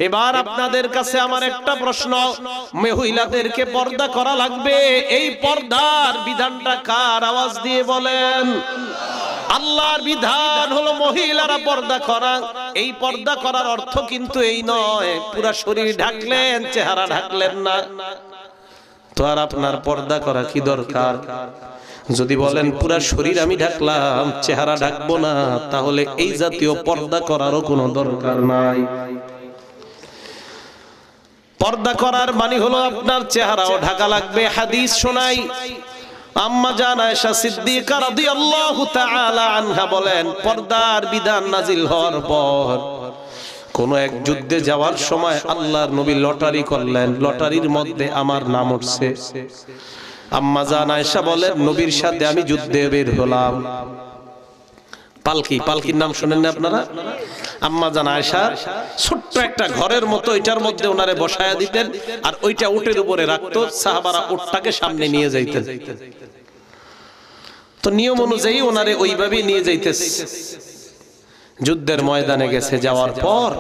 এবার আপনাদের কাছে আমার একটা প্রশ্ন, মহিলাদেরকে পর্দা করা লাগবে, এই পর্দার বিধানটা কার? আওয়াজ দিয়ে বলেন। আল্লাহর বিধান হলো মহিলারা পর্দা করা। এই পর্দা করার অর্থ কিন্তু এই নয় পুরা শরীর ঢাকলেন, চেহারা ঢাকলেন না। তো আর আপনার পর্দা করা কি দরকার? যদি বলেন পুরা শরীর আমি ঢাকলাম, চেহারা ঢাকবো না, তাহলে এই জাতীয় পর্দা করারও কোনো দরকার নাই। পর্দা করার মানে হলো আপনার চেহারাও ঢাকা লাগবে। হাদিস শোনাই, আম্মা জান আয়েশা সিদ্দিকা রাদিয়াল্লাহু তাআলা আনহা বলেন, পর্দার বিধান নাজিল হওয়ার পর কোন এক যুদ্ধে যাওয়ার সময় আল্লাহর নবী লটারি করলেন, লটারির মধ্যে আমার নাম উঠছে। আম্মা জান আয়েশা বলেন, নবীর সাথে আমি যুদ্ধে বের হলাম। পালকি, পালকির নাম শুনেন না আপনারা? আম্মা জান আয়েশা ছোট্ট একটা ঘরের মতো, এটার মধ্যে ওনারে বসায়া দিতেন, আর ওইটা উটের উপরে রাখতো, সাহাবারা উটটাকে সামনে নিয়ে যাইতেন। তো নিয়ম অনুযায়ী ওনারে ওইভাবেই নিয়ে যাইতেছে। যুদ্ধের ময়দানে গেছে, যাওয়ার পর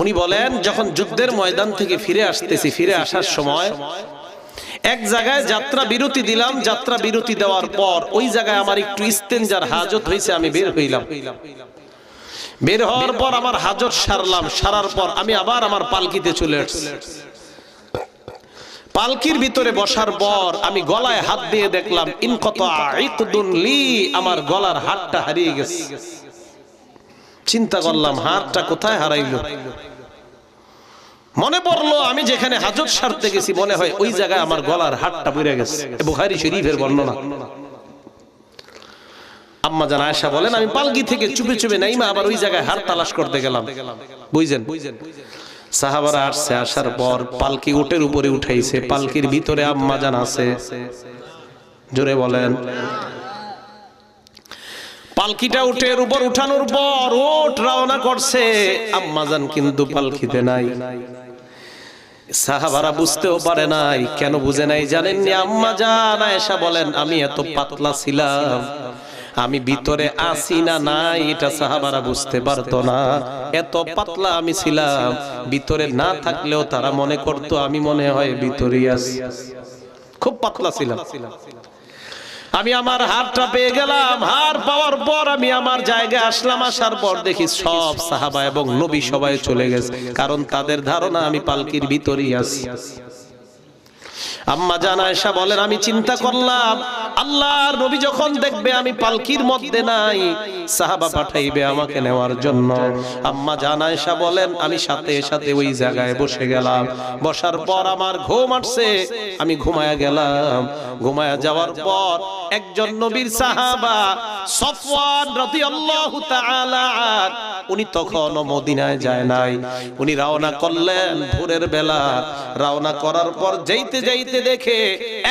উনি বলেন, যখন যুদ্ধের ময়দান থেকে ফিরে আসতেছি, ফিরে আসার সময় এক জায়গায় যাত্রা বিরতি দিলাম। যাত্রা বিরতি দেওয়ার পর ওই জায়গায় আমার একটু ইস্তেঞ্জার হাজত হয়েছে, আমি বের হইলাম। বের হওয়ার পর আমার হাজত সারলাম, সারার পর আমি আবার আমার পালকিতে চলে আসছি। পালকির ভিতরে বসার পর আমি গলায় হাত দিয়ে দেখলাম, ইনকাতা ইকদুন লি, আমার গলার হাতটা হারিয়ে গেছে। চিন্তা করলাম, হাতটা কোথায় হারাইলো? মনে পড়লো আমি যেখানে হাজত সারতে গেছি, মনে হয় ওই জায়গায় আমার গলার হাতটা পড়ে গেছে। বুখারী শরীফের বর্ণনা। আম্মা জান আয়েশা বলেন, আমি পালকি থেকে চুপে চুপে নাইমা আবার ওই জায়গায় হাত তালাশ করতে গেলাম। বুঝছেন? সাহাবারা আসছে, আসার পর পালকি উটের উপরে উঠাইছে, পালকির ভিতরে আম্মা জান আছে। জোরে বলেন। পালকিটা উটের উপর উঠানোর পর উট রওনা করছে, আম্মা জান কিন্তু পালকিতে নাই। সাহাবারা বুঝতেও পারে নাই। কেন বুঝে নাই জানেননি? আম্মা জান আয়েশা বলেন, আমি এত পাতলা ছিলাম, আমি ভিতরে আসি না নাই এটা সাহাবারা বুঝতে পারতো না। এত পাতলা আমি ছিলাম, ভিতরে না থাকলেও তারা মনে করতো আমি মনে হয় ভিতরেই আছি। খুব পাতলা ছিলাম। আমি আমার হারটা পেয়ে গেলাম। হার পাওয়ার পর আমি আমার জায়গায় আসলাম। আসার পর দেখি সব সাহাবা এবং নবী সবাই চলে গেছে, কারণ তাদের ধারণা আমি পালকির ভিতরেই আছি। আম্মা জান আয়েশা বলেন, আমি চিন্তা করলাম আল্লাহর নবী যখন দেখবে আমি পালকির মধ্যে নাই, সাহাবা পাঠাইবে আমাকে নেওয়ার জন্য। আম্মা জান আয়েশা বলেন, আমি সাথে সাথে ওই জায়গায় বসে গেলাম। বসার পর আমার ঘুম আসছে, আমি ঘুমায়া গেলাম। ঘুমায়া যাওয়ার পর একজন নবীর সাহাবা সফওয়ান রাদিয়াল্লাহু তাআলা, উনি তখনও মদিনায় যায় নাই। উনি রওনা করলেন ভোরের বেলা। রওনা করার পর যাইতে যাইতে দেখে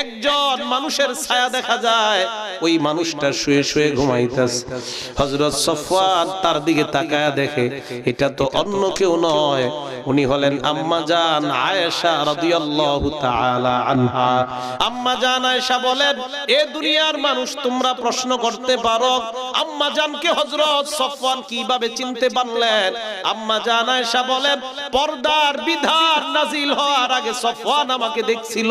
একজন মানুষের ছায়া দেখা যায়, ওই মানুষটা শুয়ে শুয়ে ঘুমাইতেছে। হযরত সফওয়ান তার দিকে তাকায়া দেখে এটা তো অন্য কেউ নয়, উনি হলেন আম্মা জান আয়েশা রাদিয়াল্লাহু তাআলা আনহা। আম্মা জান আয়েশা বলেন, এ দুনিয়ার মানুষ তোমরা প্রশ্ন করতে পারো আম্মা জানকে হযরত সফওয়ান কিভাবে চিনতে পারলেন? আম্মা জান আয়েশা বলেন, পর্দার বিধান নাজিল হওয়ার আগে সফওয়ান আমাকে দেখছিল,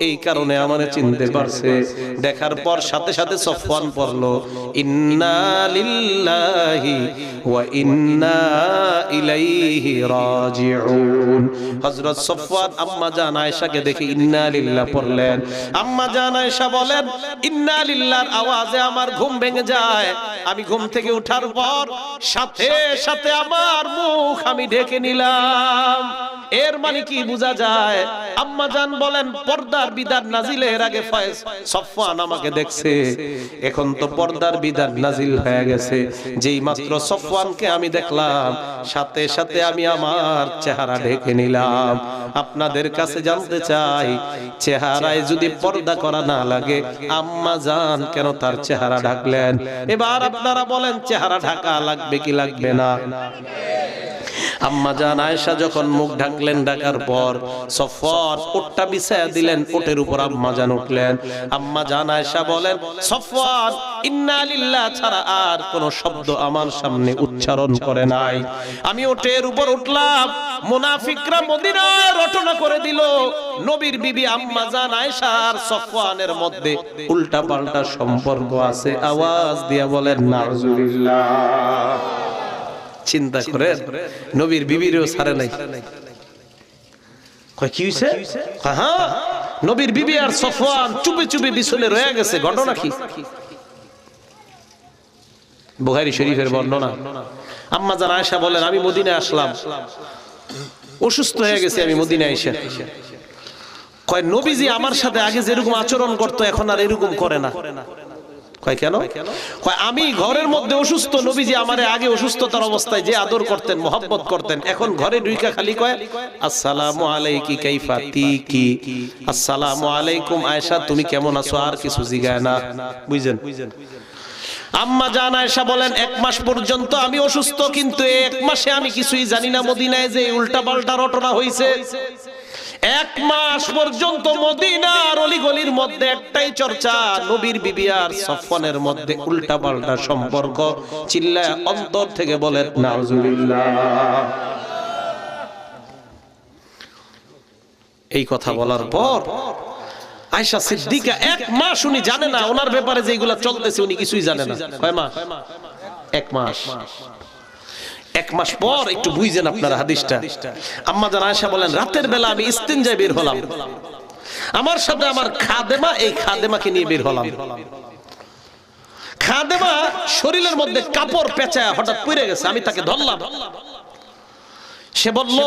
এই কারণে আমারে চিনতে পারছে। দেখার পর সাথে সাথে সফওয়ান পড়লো, ইন্না লিল্লাহি ওয়া ইন্না ইলাইহি রাজিউন। হযরত সফওয়ান আম্মা জান আয়েশাকে দেখে ইন্না লিল্লাহ পড়লেন। আম্মা জান আয়েশা বলেন, ইন্না লিল্লাহর আওয়াজে আমার ঘুম ভেঙে যায়। আমি ঘুম থেকে ওঠার পর সাথে সাথে আমার মুখ আমি ঢেকে নিলাম। এর মানে কি বোঝা যায়? আম্মা জান বলেন, পর্দার বিধান নাজিলের আগে সফওয়ান আমাকে দেখছে, এখন তো পর্দার বিধান নাজিল হয়ে গেছে। যেই মাত্র সফওয়ানকে আমি দেখলাম, সাথে সাথে আমি আমার চেহারা ঢেকে নিলাম। আপনাদের কাছে জানতে চাই, চেহারায় যদি পর্দা করা না লাগে, আম্মা জান কেন তার চেহারা ঢাকলেন? এবার আপনারা বলেন, চেহারা ঢাকা লাগবে কি লাগবে না? আম্মা জান আয়েশা যখন মুখ ঢাকলেন, ঢাকার পর সফওয়ান ওটটা বিছায়া দিলেন, ওটের উপর আম্মা জান উঠলেন। আম্মা জান আয়েশা বলেন, সফওয়ান ইন্না লিল্লাহ ছাড়া আর কোন শব্দ আমার সামনে উচ্চারণ করে নাই। আমি ওটের উপর উঠলাম, মুনাফিকরা মদিনায় রটনা করে দিল নবীর বিবি আম্মা জান আয়েশা আর সফওয়ানের মধ্যে উল্টা পাল্টা সম্পর্ক আছে। আওয়াজ দিয়া বলেন নাউজুবিল্লাহ। চিন্তা করেন, নবীর বিবিরও ছাড়ে নাই। কয় কি হইছে? হ্যাঁ, নবীর বিবি আর সফওয়ান চুপে চুপে বিছনে রয়ে গেছে। ঘটনা কি? বুখারী শরীফের বর্ণনা। আম্মা জান আয়েশা বলেন, আমি মদিনায় আসলাম, অসুস্থ হয়ে গেছে আমি মদিনায় এসে। কয় নবীজি আমার সাথে আগে যেরকম আচরণ করতো এখন আর এরকম করে না। কয় কেন? কয় আমি ঘরের মধ্যে অসুস্থ, নবীজি আমারে আগে অসুস্থতার অবস্থায় যে আদর করতেন, মহব্বত করতেন, এখন ঘরে ঢুইকা খালি কয় আসসালামু আলাইকি কাইফা তিকি, আসসালামু আলাইকুম আয়েশা তুমি কেমন আছো, আর কিছু জিগায় না। বুঝছেন? আম্মা জান আয়েশা বলেন, 1 মাস পর্যন্ত আমি অসুস্থ, কিন্তু 1 মাসে আমি কিছুই জানি না মদিনায় যে উল্টা পাল্টা রটনা হইছে। 1 মাস পর্যন্ত মদিনার অলিগলির মধ্যে একটাই চর্চা, নবীর বিবি আর সফওয়ানের মধ্যে উল্টা পাল্টা সম্পর্ক। চিল্লায় অন্তর থেকে বলেন নাউজুবিল্লাহ। এই কথা বলার পর আয়েশা সিদ্দিকা 1 মাস উনি জানে না ওনার ব্যাপারে যেগুলা চলতেছে, উনি কিছুই জানে না। কয় মাস? 1 মাস। 1 মাস পর একটু বুঝেন আপনারা হাদিসটা। আম্মা জান আয়েশা বলেন, রাতের বেলা আমি ইস্তিনজায় বের হলাম, আমার সাথে আমার খাদেমা, এই খাদেমাকে নিয়ে বের হলাম। খাদেমা শরীরের মধ্যে কাপড় পেঁচায় হঠাৎ পড়ে গেছে, আমি তাকে ধরলাম। সে বলল,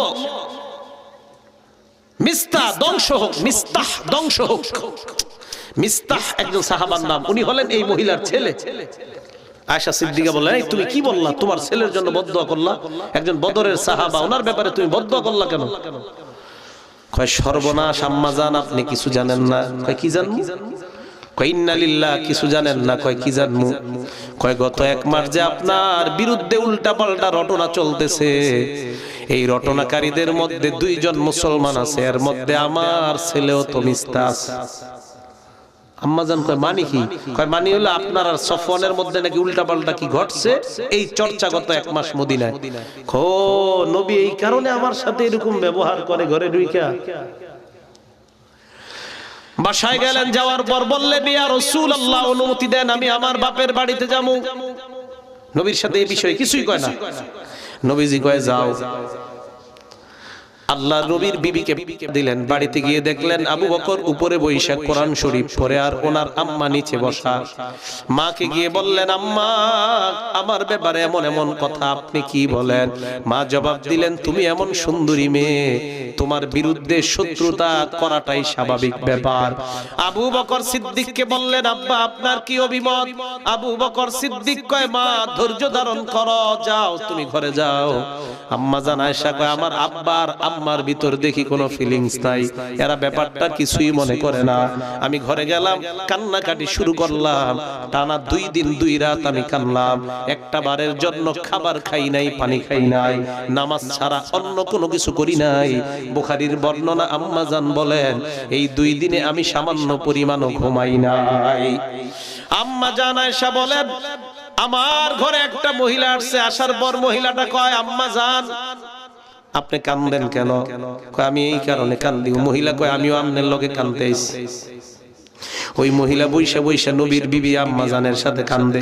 মিস্তাহ ধ্বংস হোক, মিস্তাহ ধ্বংস হোক। মিস্তাহ একজন সাহাবার নাম, উনি হলেন এই মহিলার ছেলে। আয়েশা সিদ্দিকা বলে, এই তুমি কি বললা, তোমার ছেলের জন্য বদদুয়া করলা, একজন বদরের সাহাবা, ওনার ব্যাপারে তুমি বদদুয়া করলা কেন? কয় সর্বনাশ আম্মা জান, আপনি কিছু জানেন না। কয় কি জানমু? কয় ইন্না লিল্লাহ, কিছু জানেন না। কয় কি জানমু? কয় গত 1 মাস যে আপনার বিরুদ্ধে উল্টা পাল্টা রটনা চলতেছে, এই রটনাকারীদের মধ্যে 2 জন মুসলমান আছে, এর মধ্যে আমার ছেলেও তো মিস্তাহ আছে। আম্মা জান কয় মানি কি? কয় মানি হলো আপনার আর সফওয়ানের মধ্যে নাকি উল্টা পাল্টা কি ঘটছে, এই চর্চা গত 1 মাস মদিনায়। ও নবী এই কারণে আমার সাথে এরকম ব্যবহার করে ঘরে ঢুইকা। বাসায় গেলেন, যাওয়ার পর বললেন, ইয়া রাসূলুল্লাহ অনুমতি দেন আমি আমার বাপের বাড়িতে যাবো। নবীর সাথে এই বিষয়ে কিছুই কয় না। নবীজি কয় যাও। আল্লাহ নবীর বিবিকে দিলেন, বাড়িতে গিয়ে দেখলেন আবু বকর উপরে বৈশা কোরআন শরীফ পড়ে আর ওনার আম্মা নিচে বসা। মাকে গিয়ে বললেন, আম্মা আমার ব্যাপারে এমন এমন কথা আপনি কি বলেন? মা জবাব দিলেন, তুমি এমন সুন্দরী মেয়ে, তোমার বিরুদ্ধে শত্রুতা করাটাই স্বাভাবিক ব্যাপার। আবু বকর সিদ্দিককে বললেন, আব্বা আপনার কি অভিমত? আবু বকর সিদ্দিক কয়, মা ধৈর্য ধারণ করো, যাও তুমি ঘরে যাও। আম্মা জান আয়েশা কয়, আমার আব্বার আম্মার ভিতর দেখি কোনো ফিলিংস নাই, এরা ব্যাপারটা কিছুই মনে করে না। আমি ঘরে গেলাম, কান্নাকাটি শুরু করলাম, টানা 2 দিন 2 রাত আমি কানলাম। একটা বারের জন্য খাবার খাই নাই, পানি খাই নাই, নামাজ ছাড়া অন্য কোনো কিছু করি নাই। বুখারীর বর্ণনা, আম্মা জান বলেন, এই 2 দিনে আমি সামান্য পরিমাণও ঘুমাই নাই। আম্মা জান আয়েশা বলেন, আমার ঘরে একটা মহিলা আসছে, আসার পর মহিলাটা কয়, আম্মা জান আপনি কান্দেন কেন? কয় আমি এই কারণে কান্দি। মহিলা কয়, আমিও আপনার লগে কান্দতে আইছি। ওই মহিলা বৈশা বৈশা নবীর বিবি আম্মা জানের সাথে কান্দে।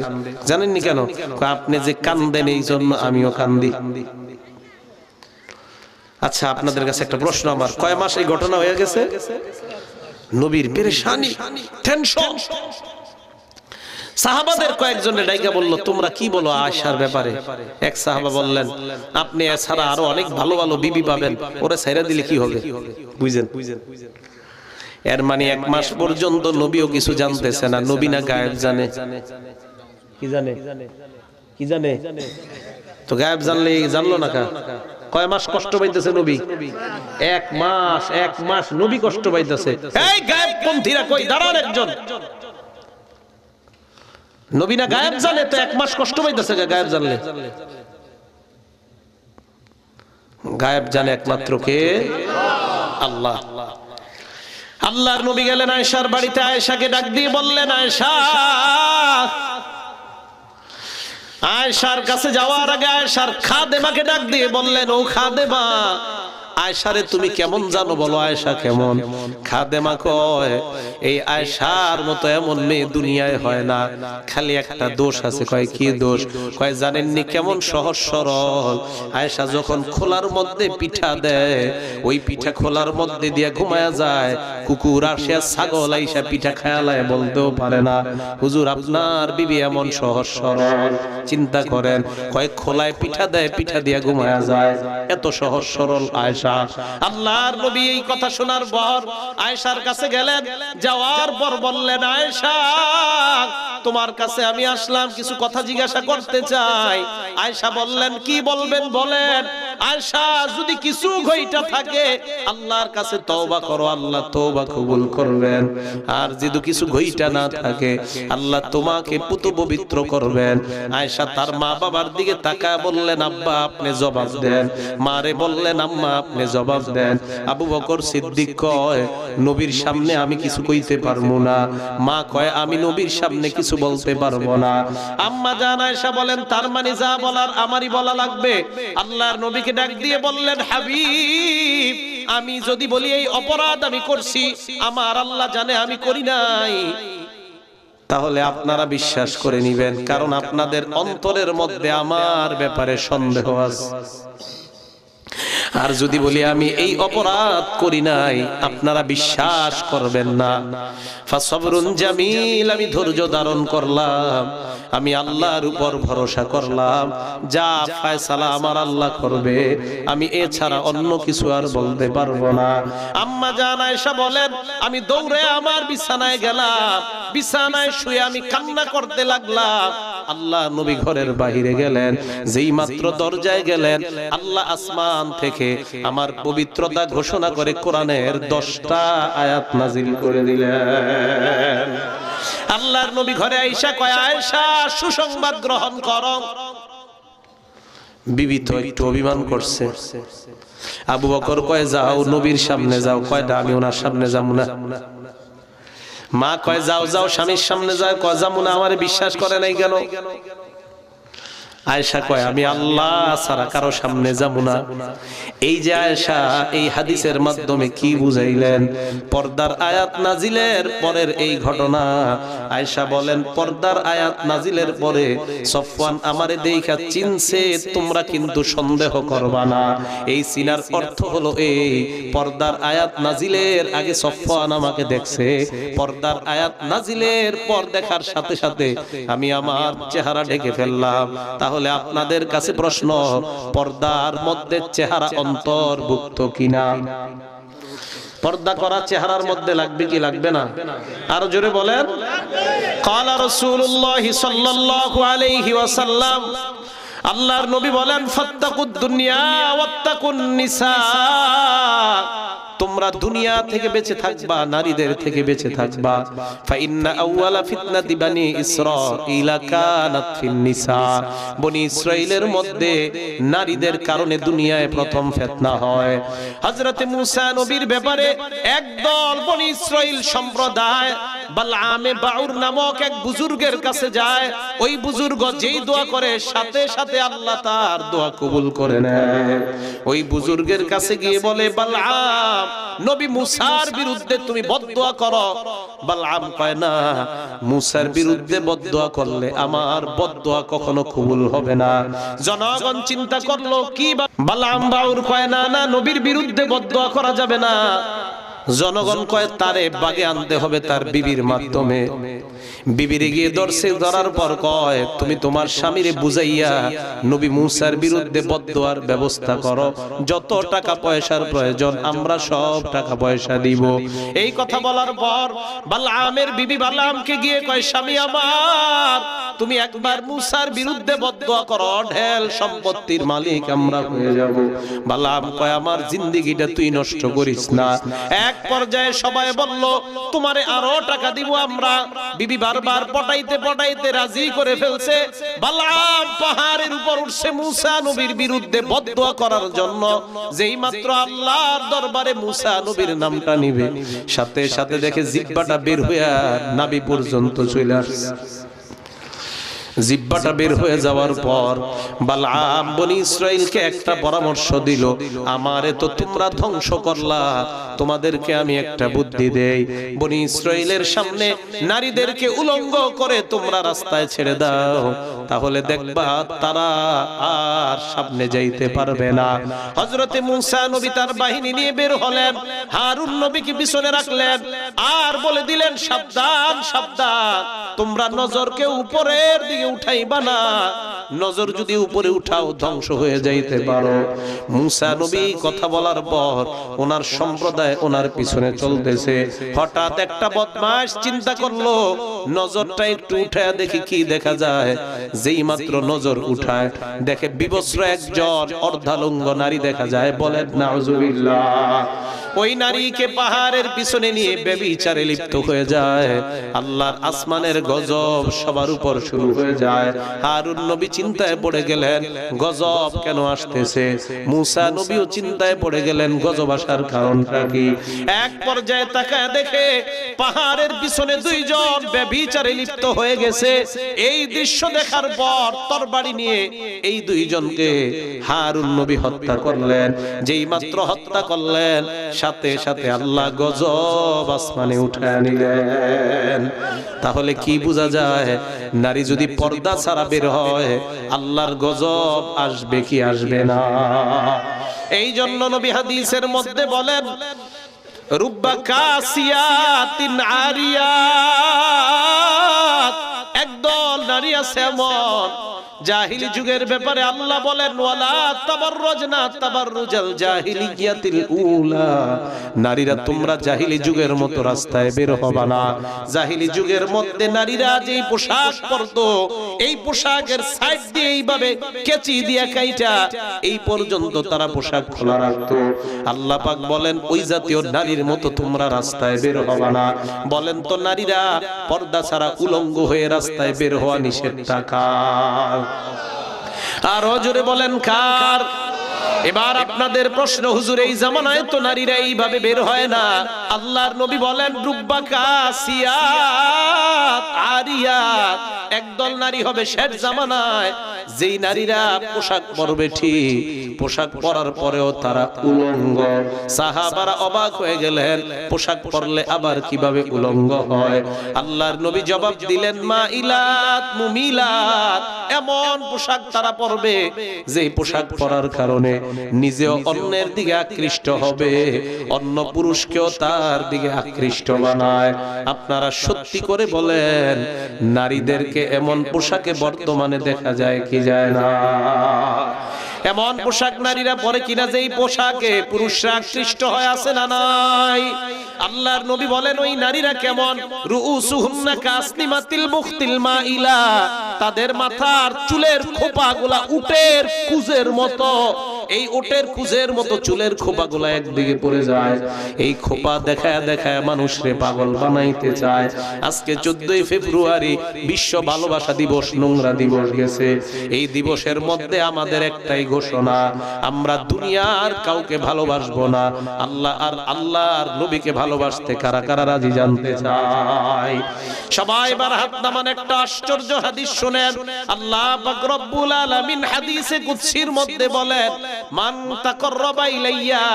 জানেননি কেন? কয় আপনি যে কান্দেন এই জন্য আমিও কান্দি। আচ্ছা আপনাদের কাছে একটা প্রশ্ন আমার, কয় মাস এই ঘটনা হয়ে গেছে? নবীর পেরেশানি, টেনশন। সাহাবাদের কয়েকজনের ডাইকা বলল, তোমরা কি বলো আয়েশার ব্যাপারে? এক সাহাবা বললেন, আপনি এছাড়া আরো অনেক ভালো ভালো বিবি পাবেন, ওরে ছাইরা দিলে কি হবে? বুঝেন? এর মানে 1 মাস পর্যন্ত নবীও কিছু জানতেছে না। নবী না গায়েব জানে? কি জানে? কি জানে? তো গায়েব জানলে জানলো না কা? কয় মাস কষ্ট পাইতেছে নবী? 1 মাস। 1 মাস নবী কষ্ট পাইতেছে। এই গায়েবপন্থীরা কই দাঁড়ান একজন। নবী না গায়েব জানে, তো 1 মাস কষ্ট পাইতেছে গায়েব জানলে? গায়েব জানে একমাত্র কে? আল্লাহ। আল্লাহর নবী গেলেন আয়েশার বাড়িতে, আয়েশাকে ডাক দিয়ে বললেন, আয়েশা। আয়েশার কাছে যাওয়ার আগে আয়েশার খাদেমাকে ডাক দিয়ে বললেন, ও খাদেমা, আয়েশারে তুমি কেমন জানো বলো? আয়েশা কেমন? খাদেমা কয়, এই আয়েশার মতো এমন মেয়ে দুনিয়ায় হয় না, খালি একটা দোষ আছে। কয় কি দোষ? কয় জানেননি কেমন সহজ সরল। আয়েশা যখন খোলার মধ্যে পিঠা দেয়, ওই পিঠা খোলার মধ্যে দিয়ে ঘুমায়া যায়, কুকুর আসে ছাগল আইসা পিঠা খায়ালায় বলতেও পারে না হুজুর আপনার বিবি এমন সহজ সরল। চিন্তা করেন, কয় খোলায় পিঠা দেয়, পিঠা দিয়ে ঘুমায়া যায়, এত সহজ সরল আয়েশা। আল্লাহর নবী এই কথা শোনার পর আয়েশার কাছে গেলেন, যাওয়ার পর বললেন, আয়েশা তোমার কাছে আমি আসলাম, কিছু কথা জিজ্ঞাসা করতে চাই। আয়েশা বললেন, কি বলবেন বলেন। আয়েশা, যদি কিছু ঘইটা থাকে আল্লাহর কাছে তওবা করো, আল্লাহ তওবা কবুল করবেন। আর যদি কিছু ঘইটা না থাকে আল্লাহ তোমাকে পুত পবিত্র করবেন। আয়েশা তার মা বাবার দিকে তাকায় বললেন, আব্বা আপনি জবাব দেন। মারে বললেন, আম্মা আপনি জবাব দেন। আবু বকর সিদ্দিক কয়, নবীর সামনে আমি কিছু কইতে পারবো না। মা কয়, আমি নবীর সামনে কিছু বলতে পারবো না। আম্মা জান আয়েশা বলেন, তার মানে যা বলার আমারই বলা লাগবে। আল্লাহর নবীকে ডাক দিয়ে বললেন, হাবিব, আমি যদি বলি এই অপরাধ আমি করছি, আমার আল্লাহ জানে আমি করি নাই, তাহলে আপনারা বিশ্বাস করে নিবেন, কারণ আপনাদের অন্তরের মধ্যে আমার ব্যাপারে সন্দেহ আছে। আর যদি বলি আমি এই অপরাধ করি নাই, আপনারা বিশ্বাস করবেন না। ফাসবরুন জামিল, আমি ধৈর্য ধারণ করলাম, আমি আল্লাহর উপর ভরসা করলাম, যা ফয়সালা আমার আল্লাহ করবে, আমি এছাড়া অন্য কিছু আর বলতে পারবো না। আম্মা জান আয়েশা বলেন, আমি দৌড়ে আমার বিছানায় গেলাম, বিছানায় শুয়ে আমি কান্না করতে লাগলাম। আল্লাহ নবী ঘরের বাহিরে গেলেন, যেই মাত্র দরজায় গেলেন, আল্লাহ আসমান থেকে আমার পবিত্রতা ঘোষণা করে কোরআনের 10টা আয়াত নাজিল করে দিলেন। আল্লাহর নবী ঘরে আয়েশা কয়, আয়েশা সুসংবাদ গ্রহণ করো। বিবি তো একটু অভিমান করছে। আবু বকর কয়, যাও নবীর সামনে যাও। কয়, আমি ওনার সামনে যাব না। মা কয়, যাও যাও স্বামীর সামনে যাও। কয়, যাবো না। আমারে বিশ্বাস করে নাই কেন? আয়েশা কয়, আমি আল্লাহ ছাড়া কারো সামনে যাব না। এই যে আয়েশা এই হাদিসের মাধ্যমে কি বুঝাইলেন? পর্দার আয়াত নাজিলের পরের এই ঘটনা। আয়েশা বলেন, পর্দার আয়াত নাজিলের পরে সফওয়ান আমারে দেখা চিনছে, তোমরা কিন্তু সন্দেহ করবা না। এই চিনার অর্থ হলো এই, পর্দার আয়াত নাজিলের আগে সফওয়ান আমাকে দেখছে, পর্দার আয়াত নাজিলের পর দেখার সাথে সাথে আমি আমার চেহারা ঢেকে ফেললাম। তাহলে আপনাদের কাছে প্রশ্ন, পর্দার মধ্যে চেহারা অন্তর্ভুক্ত কিনা? পর্দা করা চেহারার মধ্যে লাগবে কি লাগবে না? আরো জোরে বলেন। ক্বালা রাসূলুল্লাহ সাল্লাল্লাহু আলাইহি ওয়াসাল্লাম, আল্লাহর নবী বলেন, ফাত্তাকুদ দুনিয়া ওয়াত্তাকুন নিসা, তোমরা দুনিয়া থেকে বেঁচে থাকবা, নারীদের থেকে বেঁচে থাকবা। ফাইন্না আউওয়ালা ফিতনাতি বানি ইসরাঈলা কানাত ফিন নিসা, বনি ইসরাইলের মধ্যে নারীদের কারণে দুনিয়ায় প্রথম ফিতনা হয়। হযরতে মুসা নবীর ব্যাপারে একদল বনি ইসরাইল সম্প্রদায় বালআমে বাউর নামক এক বুজুর্গের কাছে যায়। ওই বুজুর্গ যেই দোয়া করে সাথে সাথে আল্লাহ তার দোয়া কবুল করে নেয়। ওই বুজুর্গের কাছে গিয়ে বলে, বালআম, নবী মুসার বিরুদ্ধে তুমি বদদোয়া করো। বালআম কয়, না, মুসার বিরুদ্ধে বদদোয়া করলে আমার বদদোয়া কখনো কবুল হবে না। জনগণ চিন্তা করলো কি, বালআম বাউর কয়, না না, নবীর বিরুদ্ধে বদদোয়া করা যাবে না। জনগণ কয়, তারে বাগে আনতে হবে তার বিবির মাধ্যমে। বিবিরে গিয়ে ধরছে, ধরার পর কয়, তুমি তোমার স্বামীরে বুঝাইয়া নবী মুসার বিরুদ্ধে বদদোয়ার ব্যবস্থা করো, যত টাকা পয়সার প্রয়োজন আমরা সব টাকা পয়সা দিব। এই কথা বলার পর বালআমের বিবি বালআমকে গিয়ে কয়, স্বামী আমার, তুমি একবার মুসার বিরুদ্ধে বদদোয়া করো, ঢেল সম্পত্তির মালিক আমরা হয়ে যাব। বালাম কয় আমার জিন্দেগিটা তুই নষ্ট করিস না। এক পর্যায়ে সবাই বলল তোমারে আরো টাকা দিব আমরা। বিবি বারবার পটাইতে পটাইতে রাজি করে ফেলছে। বালাম পাহাড়ের উপর উঠছে মুসা নবীর বিরুদ্ধে বদদোয়া করার জন্য। যেই মাত্র আল্লাহর দরবারে মুসা নবীর নামটা নিবে, সাথে সাথে দেখে জিহ্বাটা বের হয়ে নাভি পর্যন্ত চলে আসছে। জিহ্বাটা বের হয়ে যাওয়ার পর বালআম বনি ইসরাইলকে একটা পরামর্শ দিল, আমারে তো তোমরা ধ্বংস করলা, তোমাদেরকে আমি একটা বুদ্ধি দেই। বনি ইসরাইলের সামনে নারীদেরকে উলঙ্গ করে তোমরা রাস্তায় ছেড়ে দাও, তাহলে দেখবা তারা আর সামনে যাইতে পারবে না। হযরতে মুসা নবী তার বাহিনী নিয়ে বের হলেন, হারুন নবীকে পিছনে রাখলেন, আর বলে দিলেন সাবধান সাবধান, তোমরা নজরকে উপরের দিকে উঠাইবা না, নজর যদি উপরে উঠাও ধ্বংস হয়ে যাইতে পারো। মুসা নবী কথা বলার পর ওনার সম্প্রদায় ওনার পিছনে চলতেছে। হঠাৎ একটা বদমাশ চিন্তা করলো নজরটা একটু উঠায় দেখি কি দেখা যায়। যেই মাত্র নজর উঠায় দেখে বিবস্ত্র একজন অর্ধালঙ্গ নারী দেখা যায়। বলেন নাউজুবিল্লাহ। ওই নারীকে পাহাড়ের পিছনে নিয়ে ব্যভিচারে লিপ্ত হয়ে যায়। আল্লাহর আসমানের গজব সবার উপর শুরু হয়ে যায়। হারুন নবী চিন্তায় পড়ে গেলেন, গজব কেন আসতেছে? মুসা নবীও চিন্তায় পড়ে গেলেন, গজব আসার কারণটা কি? এক পর্যায়ে তাকায় দেখে পাহাড়ের পিছনে দুইজন ব্যভিচারে লিপ্ত হয়ে গেছে। এই দৃশ্য দেখার পর তরবারি নিয়ে এই দুইজনকে হারুন নবী হত্যা করলেন। যেই মাত্র হত্যা করলেন সাথে সাথে আল্লাহ গজব আসমানে উঠায় নিলেন। তাহলে কি বোঝা যায়? নারী যদি পর্দা ছাড়া বের হয় আল্লাহর গজব আসবে কি আসবে না? এই জন্য নবী হাদিসের মধ্যে বলেন রুব্বা কাসিয়াতিন আরিয়াত, একদল নারী আছে এমন জাহিলি যুগের ব্যাপারে আল্লাহ বলেন ওয়ালা তাবাররুজনা তাবাররুজাল জাহিলিয়াতিল উলা, নারীরা তোমরা জাহিলি যুগের মতো রাস্তায় বের হবে না। জাহিলি যুগের মধ্যে নারীরা যেই পোশাক পরতো এই পোশাকের সাইড দিয়ে এইভাবে কেচি দিয়ে কাইটা এই পর্যন্ত তারা পোশাক খোলা রাখতো। আল্লাহ পাক বলেন ওই জাতীয় নারীর মতো তোমরা রাস্তায় বের হবে না। বলেন তো নারীরা পর্দা ছাড়া উলঙ্গ হয়ে রাস্তায় বের হওয়া নিষেধ কার? আর জোরে বলেন কার? এবার আপনাদের প্রশ্ন, হুজুর এই জামানায় তো নারীরা এইভাবে বের হয় না। আল্লাহর নবী বলেন রুব্বা কাসিয়াত আরিয়াত, একদল নারী হবে শেষ জামানায় যেই নারীরা পোশাক পরবে ঠিক, পোশাক পরার পরেও তারা উলঙ্গ। সাহাবারা অবাক হয়ে গেলেন, পোশাক পরলে আবার কিভাবে উলঙ্গ হয়? আল্লাহর নবী জবাব দিলেন মাইলাত মুমিলাত, এমন পোশাক তারা পরবে যেই পোশাক পরার কারণে নিজেও অন্যের দিকে আকৃষ্ট হবে, অন্য পুরুষকেও তার দিকে আকৃষ্ট বানায়। আপনারা সত্যি করে বলেন নারীদেরকে এমন পোশাকে বর্তমানে দেখা যায় কি যায় না? এমন পোশাক নারীরা পরে কিনা যেই পোশাকে পুরুষরা আকৃষ্ট হয় আছে না নাই? আল্লাহর নবী বলেন ওই নারীরা কেমন? রুউসুহুন্না কাসনিমাতিল মুখতিল মাইলা, তাদের মাথার চুলের খোপাগুলা উটের কুজের মতো। এই উটের কুজের মতো চুলের খোপাগুলা একদিকে পড়ে যায়। এই খোপা দেখায় দেখায় মানুষরে পাগল বানাইতে চায়। আজকে 14ই ফেব্রুয়ারি বিশ্ব ভালোবাসা দিবস, নোংরা দিবস গেছে। এই দিবসের মধ্যে আমাদের একটাই ঘোষণা, আমরা দুনিয়ার কাউকে ভালোবাসবো না, আল্লাহ আর আল্লাহর নবীকে ভালোবাসতে কারা কারা রাজি জানতে চাই? সবাই এবার হাত নামান, একটা আশ্চর্য হাদিস শুনেন। আল্লাহ পাক রব্বুল আলামিন হাদিসে কুদসির মধ্যে বলেন মান তাকাররাবা ইলাইয়া,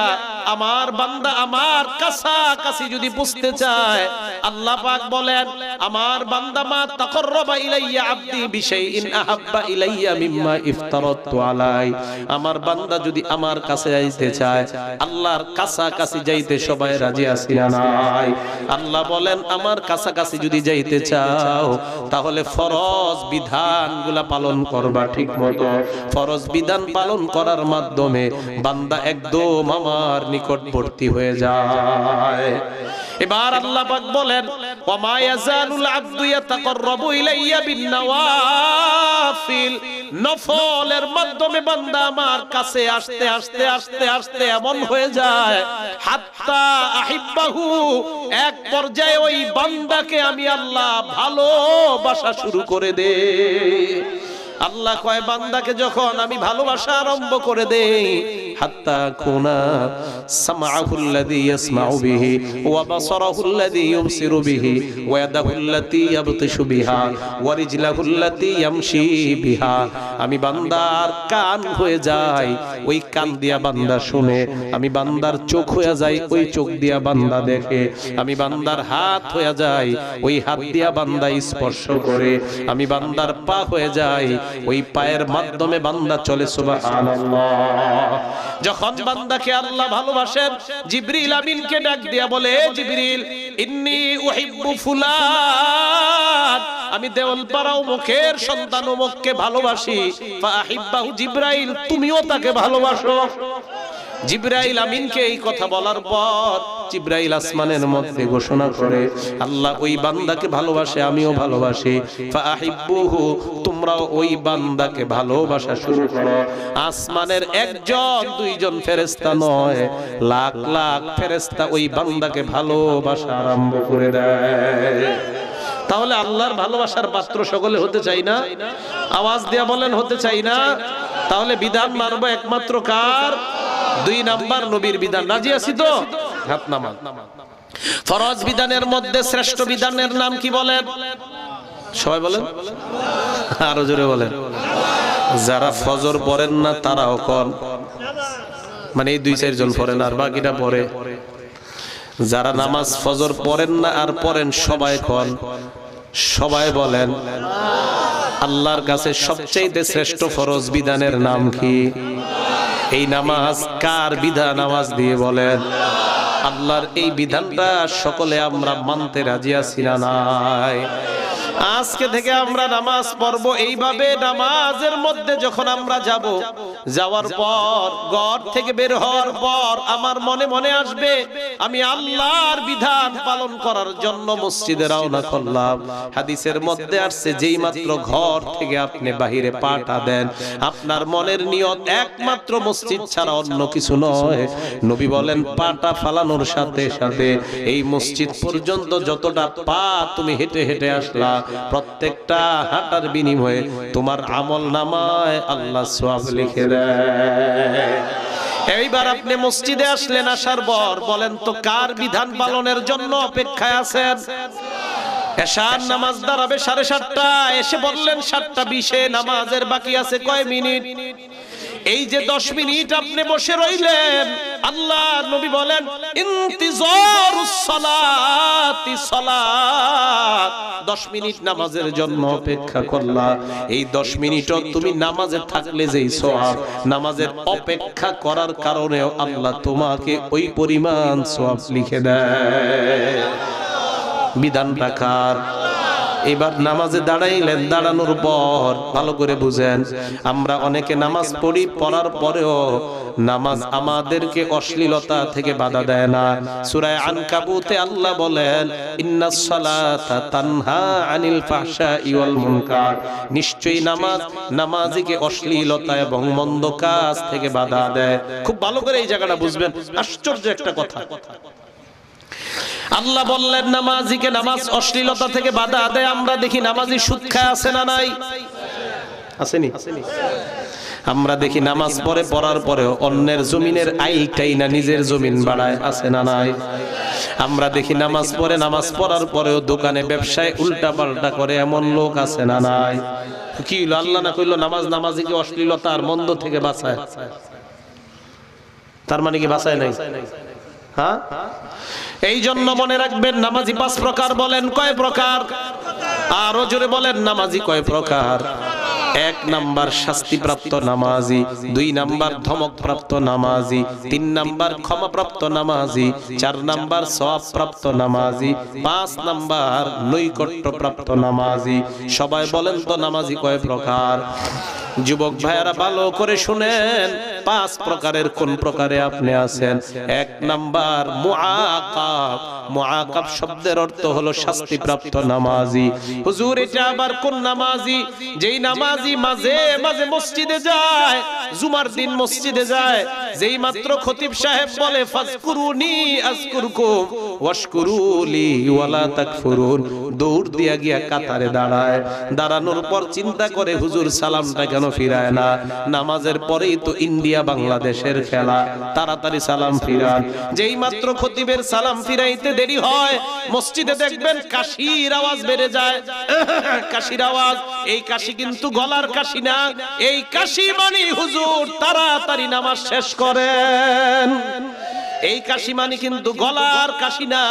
আমার বান্দা আমার কাছাকাছি যদি বসতে চায়, আল্লাহ পাক বলেন আমার বান্দা মা তাকাররাবা ইলাইয়া আবদি বিশাইইন আহাব্বা ইলাইয়া মিম্মা ইফতারাতু আলাই, আমার বান্দা যদি আমার কাছে যাইতে চায়, আল্লাহর কাছাকাছি যাইতে সবাই রাজি আছি না নাই? আল্লাহ বলেন আমার কাছাকাছি যদি যাইতে চাও তাহলে ফরজ বিধানগুলা পালন করবা ঠিক মতো। ফরজ বিধান পালন করার মাধ্যমে বান্দা একদম আমার নিকটবর্তী হয়ে যায়। এবার আল্লাহ পাক বলেন ওয়া মা ইয়াজালুল আবদু ইয়াতাকাররাবু ইলাইয়া বিন্নাওয়াফিল, নফলের মাধ্যমে বান্দা আমার কাছে আসতে আসতে আসতে আসতে এমন হয়ে যায় হাত্তা আহিব্বাহু, এক পর্যায়ে ওই বান্দাকে আমি আল্লাহ ভালোবাসা শুরু করে দেই। আল্লাহ কয় বান্দাকে যখন আমি ভালোবাসা আরম্ভ করে দেই, হাত্তা কুনা সামাউল্লাযী ইয়াসমাউ বিহি ওয়া বাসারাহুল্লাযী ইউবসিরু বিহি ওয়া ইয়াদাহুল্লাতী ইয়াবতিশু বিহা ওয়া রিজলাহুল্লাতী ইয়ামশি বিহা, আমি বান্দার কান হয়ে যাই, ওই কান দিয়া বান্দা শুনে, আমি বান্দার চোখ হয়ে যাই, ওই চোখ দিয়া বান্দা দেখে, আমি বান্দার হাত হয়ে যাই, ওই হাত দিয়া বান্দা স্পর্শ করে, আমি বান্দার পা হয়ে যাই, ওই পায়ের মাধ্যমে বান্দা চলে। সুবহানাল্লাহ। যখন বান্দাকে আল্লাহ ভালোবাসেন, জিবরিল আমিনকে ডাক দিয়া বলে, জিবরিল ইন্নী উহিব্বু ফুলান, আমি দেওয়ালপাড়া অমুকের সন্তান অমুককে ভালোবাসি। ফাহিব্বাহু, জিবরাইল তুমিও তাকে ভালোবাসো। জিবরাইল আমিনকে এই কথা বলার পর জিবরাইল আসমানের মধ্যে ঘোষণা করে, আল্লাহ ওই বান্দাকে ভালোবাসে, আমিও ভালোবাসি। ফাহিব্বুহু, তোমরাও ওই বান্দাকে ভালোবাসা শুরু করো। আসমানের একজন দুইজন ফেরেশতা নয়, লাখ লাখ ফেরেশতা ওই বান্দাকে ভালোবাসা আরম্ভ করে দেয়। তাহলে আল্লাহর ভালোবাসার পাত্র সকলে হতে চাই না? আওয়াজ দিয়া বলেন হতে চাই না? তাহলে বিধান মানবো একমাত্র কার? 2 নাম্বার নবীর বিধান। রাজি আছি তো? হাত নামান। ফরজ বিধানের মধ্যে শ্রেষ্ঠ বিধানের নাম কি বলেন? সবাই বলেন, আরো জোরে বলেন। যারা ফজর পড়েন না তারাও কোন, মানে এই 2-4 জন পড়েন আর বাকিটা পড়ে। যারা নামাজ ফজর পড়েন না আর পড়েন সবাই কোন, সবাই বলেন। আল্লাহর কাছে সবচেয়ে শ্রেষ্ঠ ফরজ বিধানের নাম কি? এই নামাজ কার বিধান? আওয়াজ দিয়ে বলেন। আল্লাহর এই বিধানটা সকলে আমরা মানতে রাজি আছি না নাই? আজকে থেকে আমরা নামাজ পড়বো এইভাবে। নামাজের মধ্যে যখন আমরা যাব, যাওয়ার পর ঘর থেকে বের হওয়ার পর আমার মনে মনে আসবে আমি আল্লাহর বিধান পালন করার জন্য মসজিদে রওনা করলাম। হাদিসের মধ্যে আসছে যেই মাত্র ঘর থেকে আপনি বাহিরে পাটা দেন, আপনার মনের নিয়ত একমাত্র মসজিদ ছাড়া অন্য কিছু নয়। নবী বলেন পাটা ফালানোর সাথে সাথে এই মসজিদ পর্যন্ত যতটা পা তুমি হেঁটে হেঁটে আসলা, প্রত্যেকটা হাঁটার বিনিময়ে তোমার আমল নামায় আল্লাহ সওয়াব লিখে দেয়। এইবার আপনি মসজিদে আসলেন, আসার পর বলেন তো কার বিধান পালনের জন্য অপেক্ষায় আছেন? এশার নামাজ দাঁড়াবে 7:30, এসে বললেন 7:20 নামাজের বাকি আছে কয় মিনিট? এই যে 10 মিনিট আপনি বসে রইলেন, আল্লাহ নবী বলেন ইন্তিজারুস সালাতি সালাত, 10 মিনিট নামাজের জন্য অপেক্ষা করলা। এই 10 মিনিটও তুমি নামাজে থাকলে যেই সওয়াব, নামাজের অপেক্ষা করার কারণেও আল্লাহ তোমাকে ওই পরিমাণ সওয়াব লিখে দেয়। বিধানটা কার? এবার নামাজে দাঁড়াইলেন, দাঁড়ানোর পর ভালো করে বুঝেন, আমরা অনেকে নামাজ পড়ি, পড়ার পরেও নামাজ আমাদেরকে অশ্লীলতা থেকে বাধা দেয় না। সূরা আনকাবুতে আল্লাহ বলেন ইন্নাস সালাতা তানহা আনিল ফাহশাই ওয়াল মুনকার, নিশ্চয়ই নামাজ নামাজিকে অশ্লীলতা এবং মন্দ কাজ থেকে বাধা দেয়। খুব ভালো করে এই জায়গাটা বুঝবেন, আশ্চর্য একটা কথা। আল্লাহ বললেন নামাজিকে নামাজ অশ্লীলতা থেকে বাধা দেয়। আমরা দেখি নামাজি সুদ খায় আছে না নাই? আসেনি? আমরা দেখি নামাজ পড়ে, পড়ার পরেও অন্যের জমিনের আইলটাই না নিজের জমিন বাড়ায়, আছে না নাই? আমরা দেখি নামাজ পড়ে, নামাজ পড়ার পরেও দোকানে ব্যবসায় উল্টা পাল্টা করে, এমন লোক আছে না নাই? কি হলো? আল্লাহ না কইলো নামাজ নামাজিকে অশ্লীলতা আর মন্দ থেকে বাঁচায়, তার মানে কি বাঁচায় নাই? হ্যাঁ, এই জন্য মনে রাখবেন নামাজি 5 প্রকার। বলেন কয় প্রকার? আরো জোরে বলেন নামাজি কয় প্রকার? এক নাম্বার শাস্তিপ্রাপ্ত নামাজি, 2 নাম্বার ধমকপ্রাপ্ত নামাজি, 3 নাম্বার ক্ষমাপ্রাপ্ত নামাজি, 4 নাম্বার সওয়াবপ্রাপ্ত নামাজি, 5 নাম্বার নৈকট্যপ্রাপ্ত নামাজি। সবাই বলেন তো নামাজি কয় প্রকার? যুবক ভাইয়ারা ভালো করে শুনেন, 5 প্রকারের কোন প্রকারে আপনি আছেন? 1 নাম্বার মুআকাব। মুআকাব শব্দের অর্থ হলো শাস্তিপ্রাপ্ত নামাজি। হুজুর এটা আবার কোন নামাজি? যেই নামাজি মাঝে মাঝে মসজিদে যায়, জুমার দিন মসজিদে যায়, যেই মাত্র খতিব সাহেব বলে ফাজকুরুনি আযকুরকুম ওয়াশকুরুলি ওয়ালা তাকফুরুন, দৌড় দিয়া গিয়া কাতারে দাঁড়ায়। দাঁড়ানোর পর চিন্তা করে হুজুর সালামটা কেন ফিরায় না? নামাজের পরেই তো ইন্ডিয়া বাংলাদেশের খেলা, তাড়াতাড়ি সালাম ফিরান। যেই মাত্র খতিবের সালাম ফিরাইতে দেরি হয়, মসজিদে দেখবেন কাশির আওয়াজ বেড়ে যায়। কাশির আওয়াজ, এই কাশি কিন্তু গলার কাশি না, এই কাশি মানে হুজুর তাড়াতাড়ি নামাজ শেষ করেন। এই কাশি মানে কিন্তু গলার কাশি না,